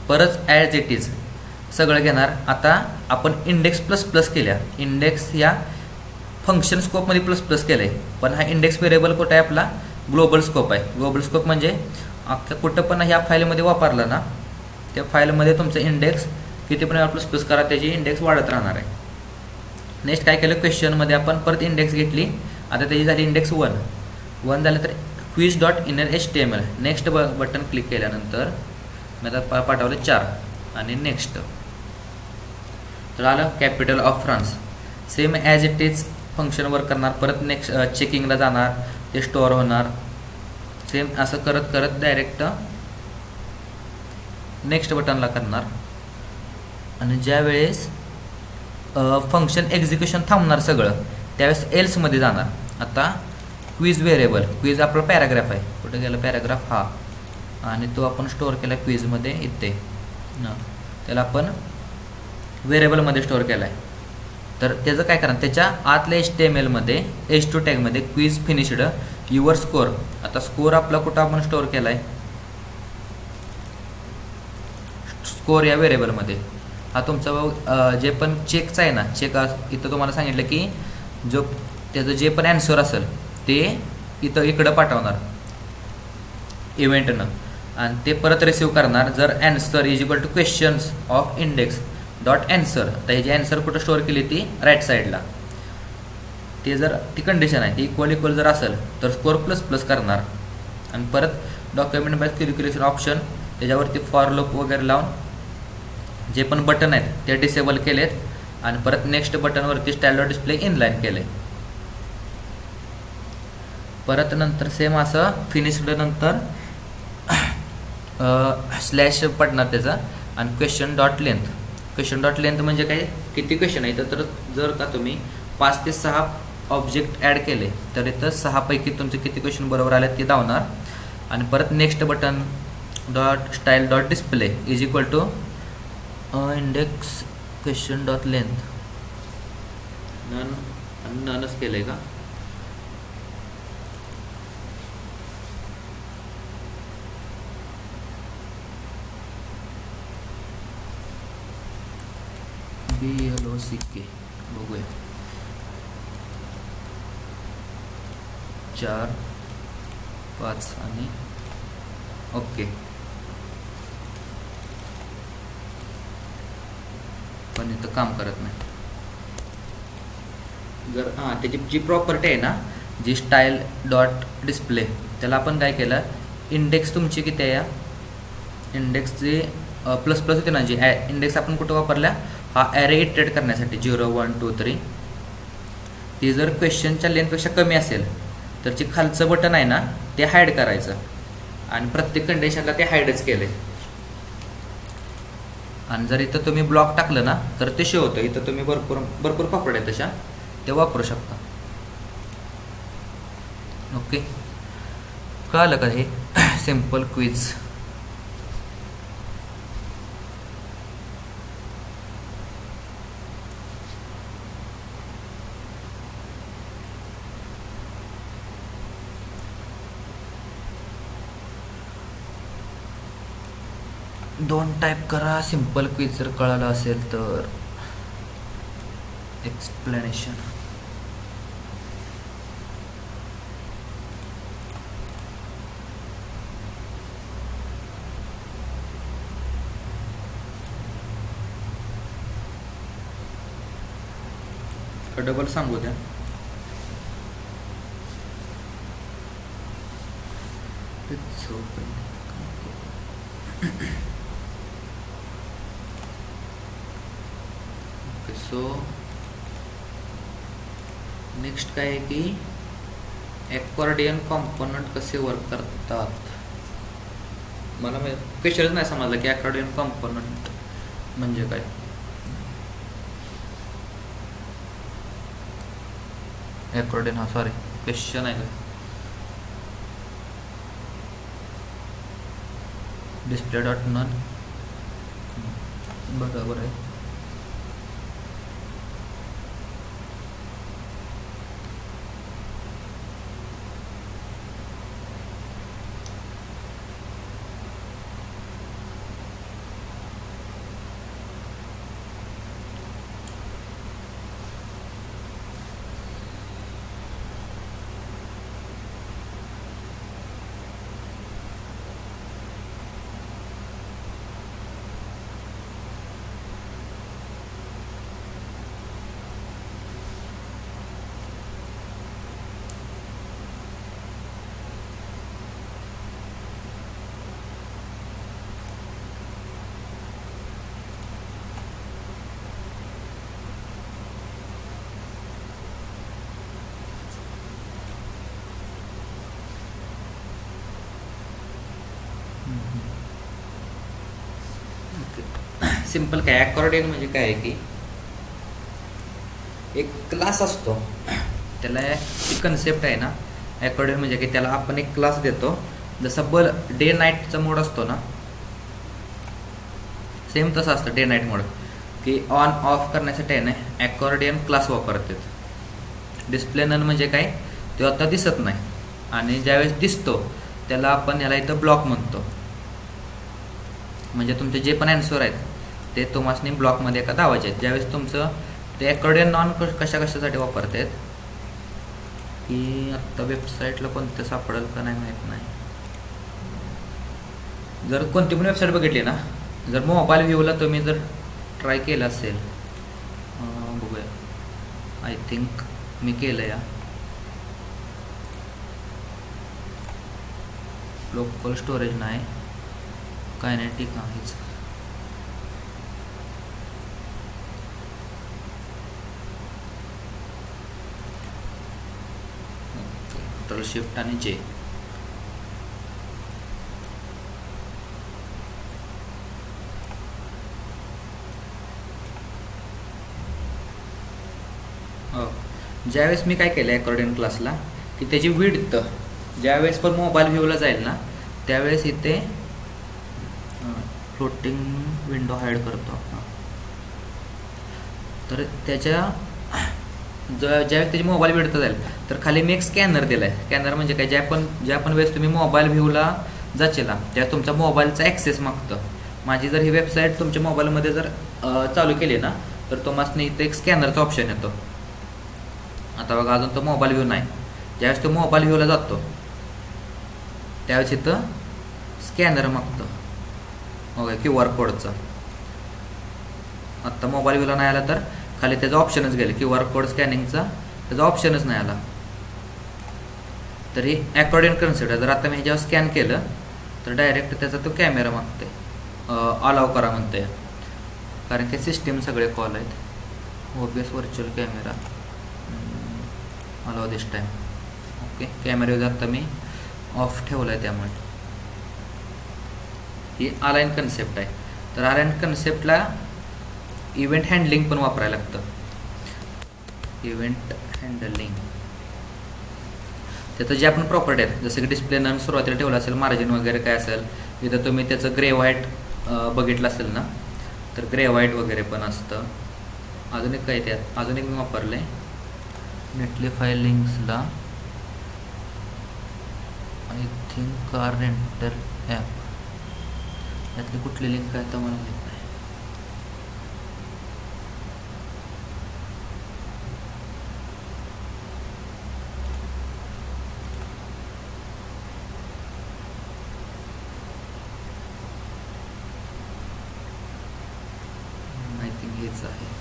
परत ॲज इट इज सगळं घेणार. आता आपण इंडेक्स ++ केल्या, इंडेक्स या फंक्शन स्कोपमध्ये ++ केलं आहे, पण हा इंडेक्स व्हेरिएबल कुठं आहे आपला, ग्लोबल स्कोप आहे. ग्लोबल स्कोप म्हणजे कुठं पण ह्या फाईलमध्ये वापरलं ना त्या फाईलमध्ये तुमचं इंडेक्स किती पण ++ करा त्याची इंडेक्स वाढत राहणार आहे. नेक्स्ट काय केलं, क्वेश्चनमध्ये आपण परत इंडेक्स घेतली. आता त्याची झाली इंडेक्स 1 झालं तर quiz.innerHTML नेक्स्ट बटन क्लिक केल्यानंतर मी आता पाठवलं 4 आणि नेक्स्ट. तर आलं capital of France, same as it is function work करणार, परत नेक्स्ट चेकिंगला जाणार, ते स्टोअर होणार. सेम असं करत करत डायरेक्ट नेक्स्ट बटनला करणार. आणि ज्या वेळेस फंक्शन एक्झिक्युशन थांबणार सगळं, त्यावेळेस एल्समध्ये जाणार. आता क्विज व्हेरिएबल, क्विज आपला पॅराग्राफ आहे, कुठे गेला पॅराग्राफ, हा, आणि तो आपण स्टोअर केला क्विजमध्ये इथे, त्याला आपण व्हेरिएबलमध्ये स्टोअर केला आहे. तर त्याचं काय करणार, त्याच्या आतल्या HTML मध्ये H2 टॅगमध्ये क्विज फिनिश्ड युअर स्कोअर. आता स्कोअर आपला कुठं आपण स्टोअर केला आहे, स्कोअर या व्हेरिएबलमध्ये. हा तुमचा जे पण चेकचा आहे ना, चेक इथं तुम्हाला सांगितलं की जो त्याचं जे पण ॲन्सर असेल ते इकडं पाठवणार इव्हेंटनं, आणि ते परत रिसीव करणार जर answer is equal to questions of index dot answer. तर ह्याची ॲन्सर कुठं स्टोअर केली ती राईट साईडला. ते जर ती कंडिशन आहे ती इक्वल जर असेल तर स्कोअर प्लस प्लस करणार. आणि परत डॉक्युमेंट बाय कॅल्क्युलेशन ऑप्शन त्याच्यावरती फॉर लूप वगैरे लावून जे पण बटन आहेत ते डिसेबल केलेत, आणि परत नेक्स्ट बटनवरती स्टाईल डॉट डिस्प्ले इनलाईन केले. परत नंतर सेम असं फिनिश्ड नंतर स्लॅश पडणार त्याचा, आणि question dot length. Question dot length म्हणजे काय, किती क्वेश्चन आहे. तर जर का तुम्ही 5 ते 6 ऑब्जेक्ट ॲड केले तर इथं 6 पैकी तुमचे किती क्वेश्चन बरोबर आले ते दावणार. आणि परत next button dot style dot display is equal to index question dot length. ननच केलं आहे का, BLOCK बघूया, 4 5 आणि ओके. पण इथं काम करत नाही. जर त्याची जी प्रॉपर्टी आहे ना, जी स्टाईल डॉट डिस्प्ले, त्याला आपण काय केलं, इंडेक्स तुमची किती आहे, या इंडेक्सचे प्लस प्लस होते ना, जी इंडेक्स आपण कुठं वापरल्या, हा ॲरे इटरेट करण्यासाठी 0 1 2 3. ती जर क्वेश्चनच्या लेंथपेक्षा कमी असेल तर जे खालचं बटन आहे ना ते हाईड करायचं, आणि प्रत्येक कंडिशनला ते हाईडच केलंय. आणि जर इथं तुम्ही ब्लॉक टाकलं ना तर ते शो होतं. इथं तुम्ही भरपूर पापड आहे तशा, ते वापरू शकता. ओके, कळालं का हे सिम्पल क्विज. दोन टाईप करा सिम्पल क्विज जर कळालं असेल तर. एक्सप्लेनेशन, डबल सांगू द्या. सो नेक्स्ट काय आहे की ॲकॉर्डियन कॉम्पोनंट कसे वर्क करतात. मला क्वेश्चनच नाही समजलं की ॲकॉर्डियन कॉम्पोनंट म्हणजे काय. ॲकॉर्डियन, हा सॉरी क्वेश्चन आहे का, डिस्प्ले डॉट नन बरोबर आहे. सिंपल काय अकॉर्डियन म्हणजे काय आहे की एक क्लास असतो, त्याला ती कन्सेप्ट आहे ना अकॉर्डियन म्हणजे की त्याला आपण एक क्लास देतो. जसं डे नाईटचा मोड असतो ना, सेम तसं असतं डे नाईट मोड की ऑन ऑफ करण्यासाठी आहे ना अकॉर्डियन क्लास वापरतात. डिस्प्ले नन म्हणजे काय, तो आता दिसत नाही आणि ज्यावेळेस दिसतो त्याला आपण याला इथं ब्लॉक म्हणतो. म्हणजे तुमचे जे पण ॲन्सर आहेत ते तुम्हाला ब्लॉकमध्ये एका दावायचे आहेत. ज्यावेळेस तुमचं ते अकॉर्डियन नॉन कशासाठी वापरतात की आत्ता वेबसाईटला कोणतं सापडेल का नाही माहीत नाही. जर कोणती पण वेबसाईट बघितली ना, जर मोबाईल व्ह्यूला तुम्ही जर ट्राय केलं असेल, बघूया, आय थिंक मी केलं या लोकल स्टोरेज नाही, कायनेटिक आहेच. कंट्रोल शिफ्ट आणि जे. ज्यावेळेस मी काय केलं अकॉर्डियन क्लासला की त्याची विड्थ ज्यावेळेस पण मोबाईल व्ह्यूला जाईल ना त्यावेळेस इथे फ्लोटिंग विंडो हाईड करतो आपण. तर त्याच्या ज्यावेळेस त्याची मोबाईल विड्थ जाईल तर खाली मी एक स्कॅनर दिला आहे. स्कॅनर म्हणजे काय, ज्या पण वेळेस तुम्ही मोबाईल व्ह्यूला जाचेला त्या तुमच्या मोबाईलचा ॲक्सेस मागतं. माझी जर ही वेबसाईट तुमच्या मोबाईलमध्ये जर चालू केली ना तर तुम्हाला इथे एक स्कॅनरचा ऑप्शन येतो. आता बघा अजून तो मोबाईल व्ह्यू नाही. ज्यावेळेस तो मोबाईल व्ह्यूला जातो त्यावेळेस इथं स्कॅनर मागतं ओके QR कोडचा. आत्ता मोबाईल व्ह्यूला नाही आला तर खाली त्याचा ऑप्शनच गेले QR कोड स्कॅनिंगचा, त्याचा ऑप्शनच नाही आला. तर ही अकॉर्डियन कन्सेप्ट आहे. जर आता मी जेव्हा स्कॅन केलं तर डायरेक्ट त्याचा तो कॅमेरा मागते, अलाव करा म्हणते, कारण की सिस्टीम सगळे कॉल आहेत. OBS व्हर्च्युअल कॅमेरा अलाव दिस टाईम ओके. कॅमेरा आता मी ऑफ ठेवला आहे त्यामुळे ही अलाइन कन्सेप्ट आहे. तर अलाइन कन्सेप्टला इव्हेंट हँडलिंग पण वापरायला लागतं. इव्हेंट हँडलिंग त्याचं जे आपण प्रॉपर्टी आहेत जसं की डिस्प्ले नन सुरुवातीला ठेवलं असेल, मार्जिन वगैरे काय असेल, इथं तुम्ही त्याचं ग्रे व्हाईट बघितलं असेल ना तर ग्रे व्हाईट वगैरे पण असतं. अजून एक काय त्यात अजून एक मी वापरलं आहे नेटलिफाय लिंक्सला, I think car renter app. यातली कुठली लिंक आहे तर मला माहीत नाही. आय थिंक हेच आहे.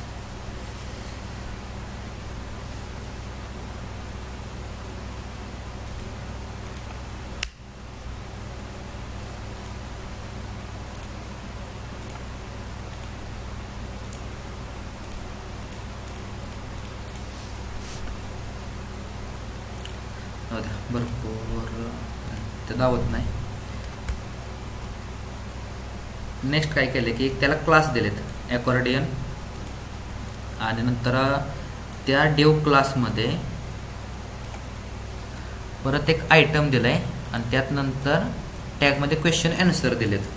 भरपूर ते दावत नाही. नेक्स्ट काय केलं की त्याला क्लास दिलेत अकॉर्डियन आणि नंतर त्या डेव क्लासमध्ये परत एक आयटम दिलाय आणि त्यात नंतर टॅगमध्ये क्वेश्चन आन्सर दिलेत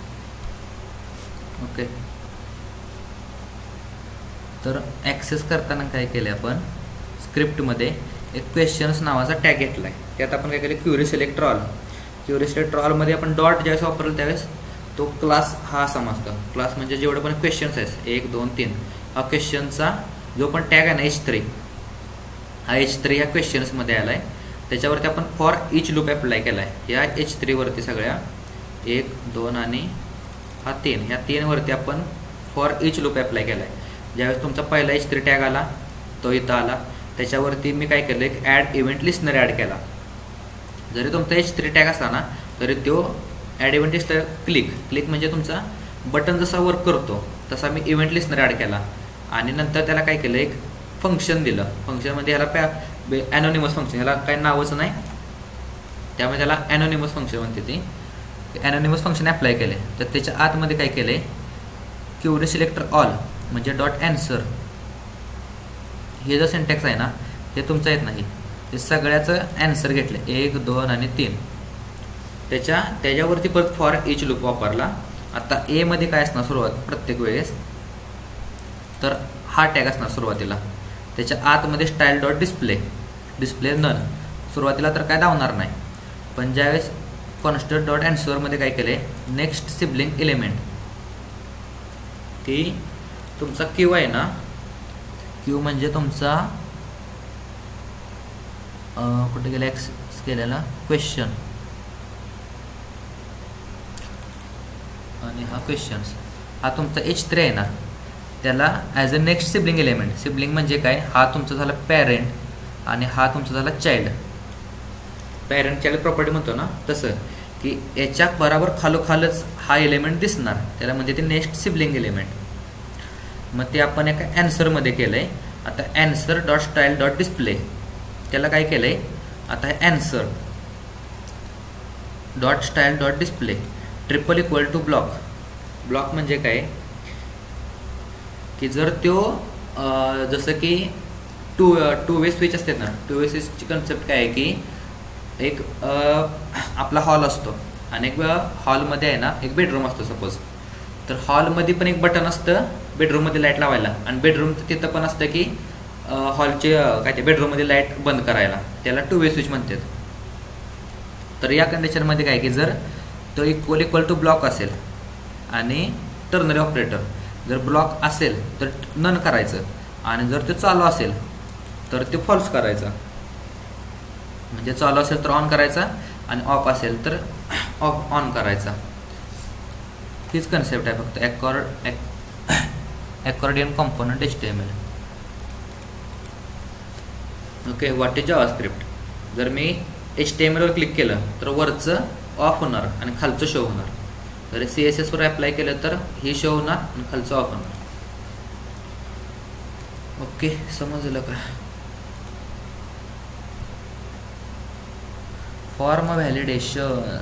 ओके. तर ॲक्सेस करताना काय केलं आपण स्क्रिप्टमध्ये एक क्वेश्चन्स नावाचा टॅग घेतला आहे. त्यात आपण काय केलं query select all. Query select ऑलमध्ये आपण डॉट ज्यावेळेस वापरलं त्यावेळेस तो क्लास हा समजतो. क्लास म्हणजे जेवढे पण क्वेश्चन्स आहेत 1 2 3 हा क्वेश्चनचा जो पण टॅग आहे ना H3 हा H3 ह्या क्वेश्चन्समध्ये आला आहे. त्याच्यावरती आपण फॉर इच लूप अप्लाय केला आहे. या H3 वरती सगळ्या 1 2 आणि हा 3 ह्या 3 वरती आपण फॉर इच लूप अप्लाय केला आहे. ज्यावेळेस तुमचा पहिला H3 टॅग आला तो इथं आला. त्याच्यावरती मी काय केलं एक ॲड इव्हेंट लिस्नर ॲड केला. जरी तुमचा H3 टॅग असला ना तरी तो ॲड इव्हेंट लिस्नर क्लिक म्हणजे तुमचा बटन जसा वर्क करतो तसा मी इव्हेंट लिस्नर ॲड केला. आणि नंतर त्याला काय केलं एक फंक्शन दिलं. फंक्शनमध्ये ह्याला ॲनोनिमस फंक्शन, ह्याला काही नावच नाही त्यामुळे त्याला ॲनोनिमस फंक्शन म्हणते ती. ॲनोनिमस फंक्शन अप्लाय केले. तर त्याच्या आतमध्ये काय केलं क्युरी सिलेक्टर ऑल म्हणजे डॉट ॲन्सर हे जो सिंटॅक्स आहे ना ते तुमचं येत नाही, ते सगळ्याचं ॲन्सर घेतलं 1 2 आणि 3 त्याच्यावरती परत फॉर इच लूप वापरला. आता ए मध्ये काय असणार सुरुवात प्रत्येक वेळेस, तर हा टॅग असणार सुरुवातीला. त्याच्या आतमध्ये स्टाईल डॉट डिस्प्ले नन सुरुवातीला तर काय दावणार नाही, पण ज्यावेळेस कॉन्स्टंट डॉट ॲन्सरमध्ये काय केले नेक्स्ट सिबलिंग एलिमेंट की तुमचा क्यू आहे ना, क्यू म्हणजे तुमचा कुठे गेला एक्स केलेला क्वेश्चन आणि हा क्वेश्चन्स, हा तुमचा H3 आहे ना त्याला as a next sibling element. Sibling म्हणजे काय, हा तुमचा झाला पॅरेंट आणि हा तुमचा झाला चाइल्ड. पॅरेंट चाइल्ड प्रॉपर्टी म्हणतो ना तसं की याच्या बरोबर खालोखालच हा एलिमेंट दिसणार, त्याला म्हणजे ते नेक्स्ट सिबलिंग एलिमेंट. मग ते आपण एका ॲन्सरमध्ये केलं आहे. आता answer dot style dot display त्याला काय केलं आहे, आता हे answer dot style dot display triple equal to block म्हणजे काय की जर तो जसं की टू वे स्विच असते ना, टू वे स्विचची कन्सेप्ट काय आहे की एक आपला हॉल असतो आणि एक हॉलमध्ये आहे ना एक बेडरूम असतो सपोज, तर हॉलमध्ये पण एक बटन असतं बेडरूममध्ये लाईट लावायला आणि बेडरूम तिथं पण असतं की हॉलचे काय ते बेडरूममध्ये लाईट बंद करायला, त्याला टू वे स्विच म्हणतात. तर या कंडिशनमध्ये काय की जर तो इक्वल टू ब्लॉक असेल आणि टर्नरी ऑपरेटर जर ब्लॉक असेल तर नन करायचं आणि जर ते चालू असेल तर ते फॉल्स करायचं. म्हणजे चालू असेल तर ऑन करायचा आणि ऑफ असेल तर ऑफ ऑन करायचा. हीच कन्सेप्ट आहे फक्त accordion component HTML. Okay, what is JavaScript. जर मी HTML वर क्लिक केलं तर वरचं ऑफ होणार आणि खालचं शो होणार. जर CSS वर अप्लाय केलं तर ही शो होणार आणि खालचं ऑफ होणार. ओके, समजलं का. Form validation.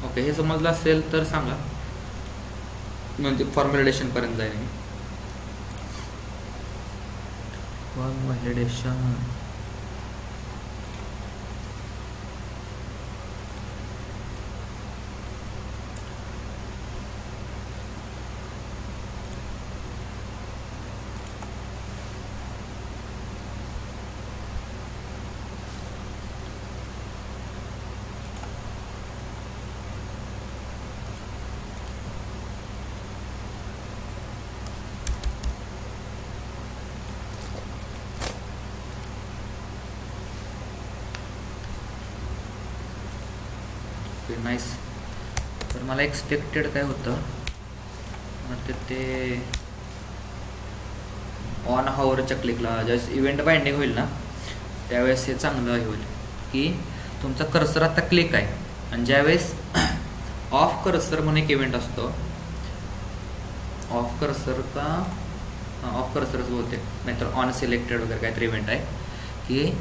ओके, हे समजलं असेल तर सांगा, म्हणजे फॉर्म व्हॅलिडेशन पर्यंत जाईल मी. Form validation nice. तर मला एक्सपेक्टेड काय होतं म्हणजे ते ऑन हॉवरच्या क्लिकला ज्यावेळेस इव्हेंट बाइंडिंग होईल ना त्यावेळेस हे चांगलं होईल की तुमचा कर्सर आता क्लिक आहे आणि ज्यावेळेस ऑफ कर्सर म्हणून एक इव्हेंट असतो, ऑफ कर्सर का ऑफ कर्सरच बोलते, नाहीतर ऑन सिलेक्टेड वगैरे काहीतरी इव्हेंट आहे की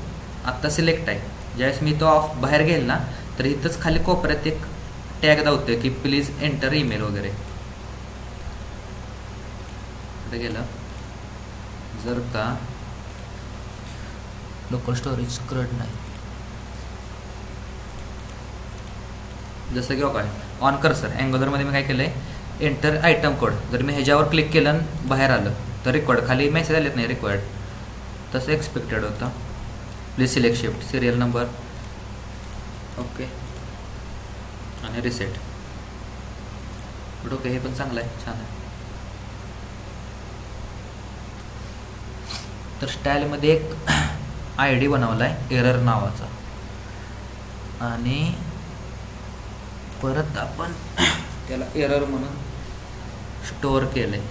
आत्ता सिलेक्ट आहे. ज्यावेळेस मी तो ऑफ बाहेर घेईल ना तर इथंच खाली कोपऱ्यात एक टॅग दावते की प्लीज एंटर ईमेल वगैरे. कुठे गेलं, जर का लोकल स्टोरेज करत नाही, जसं की काय ऑन कर्सर अँगुलरमध्ये मी काय केलं आहे एंटर आयटम कोड, जर मी ह्याच्यावर क्लिक केलं आणि बाहेर आलं तर रिक्वायर्ड खाली मेसेज आलेत नाही रिक्वायर्ड, तसं एक्सपेक्टेड होतं. Please select shift serial number. Okay, आणि रिसेट. बट ओके, हे पण चांगलं आहे, छान आहे. तर स्टाईलमध्ये एक ID बनवला आहे एरर नावाचा आणि परत आपण त्याला एरर म्हणून स्टोअर केलं आहे.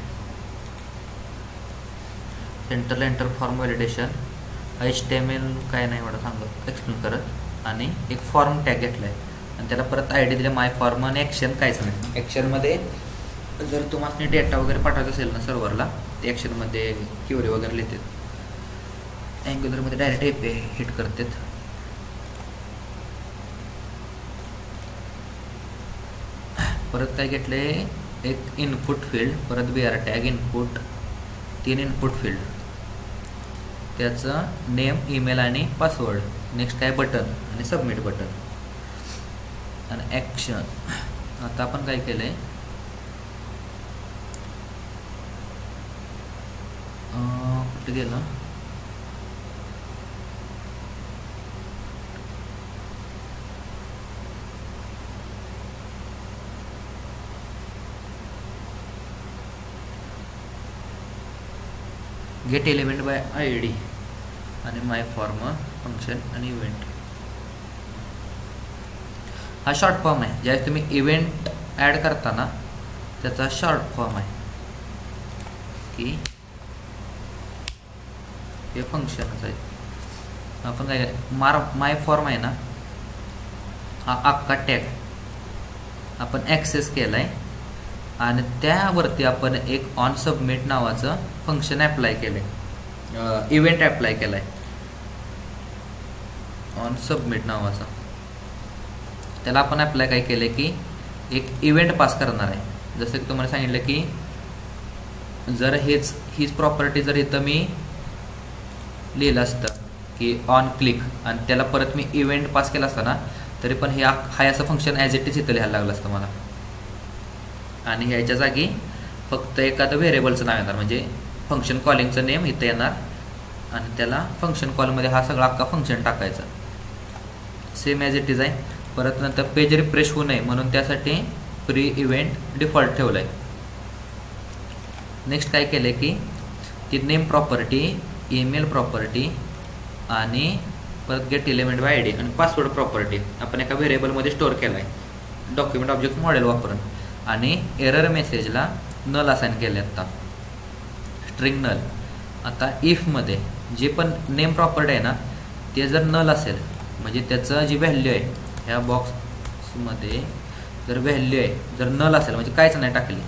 Central enter form validation HTML काय नाही एवढं सांगत एक्सप्लेन करत, आणि एक फॉर्म टॅग घेतला आहे आणि त्याला परत ID दिले माय फॉर्म आणि ॲक्शन काहीच नाही. ॲक्शनमध्ये जर तुम्हाला डेटा वगैरे पाठवायचा असेल ना सर्व्हरला ते ॲक्शनमध्ये क्युरी वगैरे लिहितात. अँग्युलरमध्ये डायरेक्ट API हिट करतात. परत काय घेतलं आहे एक इनपुट फील्ड, परत BR tag input, 3 input field, त्याचं नेम, ईमेल आणि पासवर्ड. नेक्स्ट काय बटन आणि सबमिट बटन आणि ॲक्शन. आता आपण काय केलं आहे, कुठे गेलं, गेट एलिमेंट बाय ID आणि माय फॉर्म फंक्शन आणि इव्हेंट. हा शॉर्ट फॉर्म आहे, ज्यावेळेस तुम्ही इव्हेंट ॲड करताना त्याचा शॉर्ट फॉर्म आहे की हे फंक्शनच आहे. आपण काय माय फॉर्म आहे ना, हा अख्खा टॅग आपण ॲक्सेस केला आहे आणि त्यावरती आपण एक ऑन सबमिट नावाचं फंक्शन ॲप्लाय केलं आहे, इव्हेंट ॲप्लाय केला आहे ऑन सबमिट नावाचा. त्याला आपण ॲप्लाय काय केलं आहे की एक इव्हेंट पास करणार आहे. जसं की तुम्हाला सांगितलं की जर हीच प्रॉपर्टी जर इथं मी लिहिलं असतं की ऑन क्लिक आणि त्याला परत मी इव्हेंट पास केला असता ना, तरी पण हे असं फंक्शन ॲज इट इज इथं लिहायला लागलं असतं मला. आणि ह्याच्या जागी फक्त एखादं व्हेरिएबलचं नाव येणार, म्हणजे फंक्शन कॉलिंगचं नेम इथं येणार आणि त्याला फंक्शन कॉलमध्ये हा सगळा अख्खा फंक्शन टाकायचा, सेम ॲज इट इज आहे. परत नंतर पेज रिफ्रेश होऊ नये म्हणून त्यासाठी प्री इव्हेंट डिफॉल्ट ठेवलं आहे. नेक्स्ट काय केलं आहे की ती नेम प्रॉपर्टी, ईमेल प्रॉपर्टी आणि परत गेट एलिमेंट बाय ID आणि पासवर्ड प्रॉपर्टी आपण एका व्हेरिएबलमध्ये स्टोअर केला आहे डॉक्युमेंट ऑब्जेक्ट मॉडेल वापरून. आणि एरर मेसेजला नल असाइन केले, आता स्ट्रिंग नल. आता इफमध्ये जे पण नेम प्रॉपर्टी आहे ना, ते जर नल असेल म्हणजे त्याचं जी व्हॅल्यू आहे ह्या बॉक्समध्ये जर व्हॅल्यू आहे जर नल असेल म्हणजे काहीच नाही टाकली,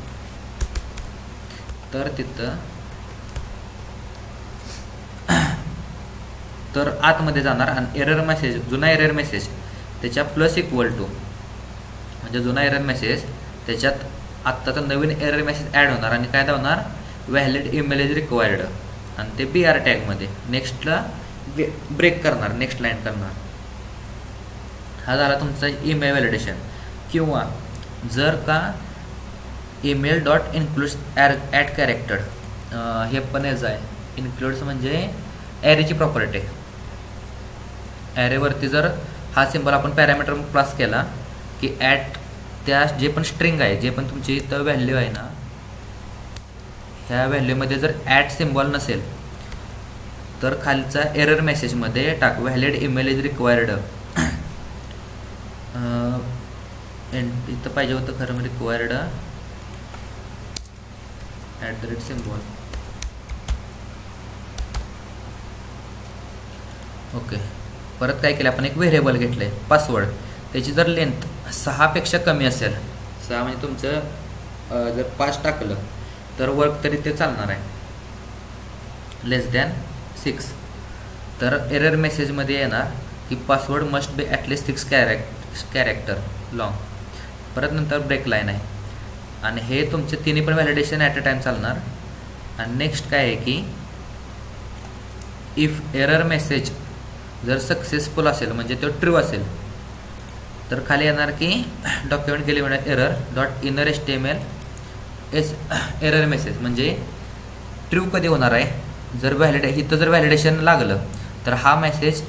तर तिथं तर आतमध्ये जाणार आणि एरर मेसेज, जुना एरर मेसेज त्याच्या प्लस इक्वल टू, म्हणजे जुना एरर मेसेज त्याच्यात आत्ताचा नवीन एरर मेसेज ॲड होणार आणि काय होणार, व्हॅलिड ईमेल इज रिक्वायर्ड आणि ते BR टॅगमध्ये नेक्स्टला ब्रेक करणार, नेक्स्ट लाईन करणार. हा झाला तुमचा ईमेल व्हॅलिडेशन. किंवा जर का email dot includes at character, हे पण याचं आहे, इन्क्लूड्स म्हणजे ॲरेची प्रॉपर्टी. ॲरेवरती जर हा सिम्बॉल आपण पॅरामीटर पास केला की ॲट त्या जे पण स्ट्रिंग आहे, जे पण तुमची इथं व्हॅल्यू आहे ना, ह्या व्हॅल्यूमध्ये जर ॲट सिम्बॉल नसेल तर खालचा एरर मेसेजमध्ये टाक व्हॅलिड ईमेल इज रिक्वायर्ड. इथं पाहिजे होतं खरं म्हणजे रिक्वायर्ड @ सिम्बॉल. ओके, परत काय केलं आपण, एक व्हेरिएबल घेतलं आहे पासवर्ड. त्याची जर लेंथ 6 पेक्षा कमी असेल, 6 म्हणजे तुमचं जर 5 टाकलं तर वर्क तरी ते चालणार आहे, लेस दॅन 6 तर एरर मेसेजमध्ये येणार की password must be at least 6 character long. परत नंतर ब्रेक लाईन आहे आणि हे तुमचे तिन्ही पण व्हॅलिडेशन ॲट अ टाईम चालणार. आणि नेक्स्ट काय आहे की इफ एरर मेसेज जर सक्सेसफुल असेल म्हणजे तो ट्रू असेल तर खाली येणार की document element error dot inner HTML error message. म्हणजे ट्रू कधी होणार आहे, जर इथं जर व्हॅलिडेशन लागलं तर हा मेसेज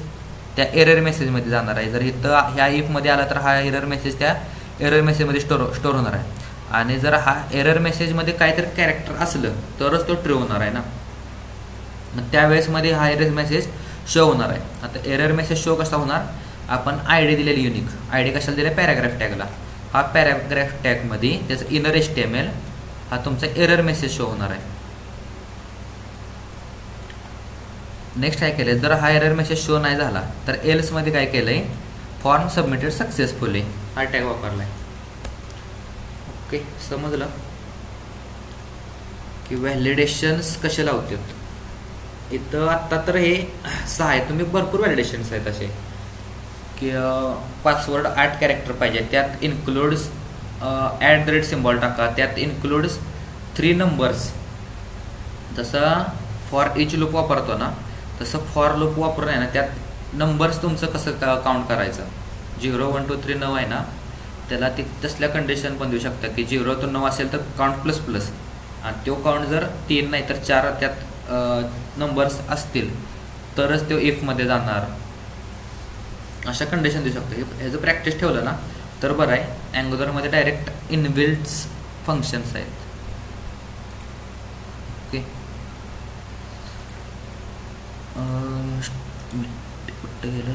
त्या एरर मेसेजमध्ये जाणार आहे. जर इथं ह्या इफमध्ये आला तर हा एरर मेसेज त्या एरर मेसेजमध्ये स्टोअर होणार आहे. आणि जर हा एरर मेसेजमध्ये काहीतरी कॅरेक्टर असलं तरच तो ट्रू होणार आहे ना, मग त्यावेळेसमध्ये हा एरर मेसेज शो होणार आहे. आता एरर मेसेज शो कसा होणार, आपण ID दिलेली युनिक ID कशाला दिला, पॅराग्राफ टॅगला. हा पॅराग्राफ टॅगमध्ये त्याचं इनर HTML हा तुमचा एरर मेसेज शो होणार आहे. नेक्स्ट काय केलं, जर हा एरर मेसेज शो नाही झाला तर एल्समध्ये काय केलं आहे, फॉर्म सबमिटेड सक्सेसफुली हा टॅग वापरला आहे. ओके, समजलं की व्हॅलिडेशन्स कसे लावतात. इथं आत्ता तर हे 6 आहे, तुम्ही भरपूर व्हॅलिडेशन्स आहेत असे की पासवर्ड 8 कॅरेक्टर पाहिजे, त्यात इन्क्लूड्स @ सिम्बॉल टाका, त्यात इन्क्लूड्स 3 नंबर्स. जसं फॉर इच लूप वापरतो ना, तसं फॉर लूप वापरून आहे ना, त्यात नंबर्स तुमचं कसं काउंट करायचं. 0 1 2 3 9 आहे ना, त्याला ती तसल्या कंडिशन पण देऊ शकता की 0 to 9 असेल तर काउंट प्लस प्लस, आणि तो काउंट जर 3 नाही तर 4 त्यात नंबर्स असतील तरच तो इफमध्ये जाणार. अशा कंडिशन देऊ शकतो. ह्याचं प्रॅक्टिस ठेवलं ना तर बरं आहे. अँग्युलरमध्ये डायरेक्ट इनबिल्ट फंक्शन्स आहेत. ओके, कुठं गेलं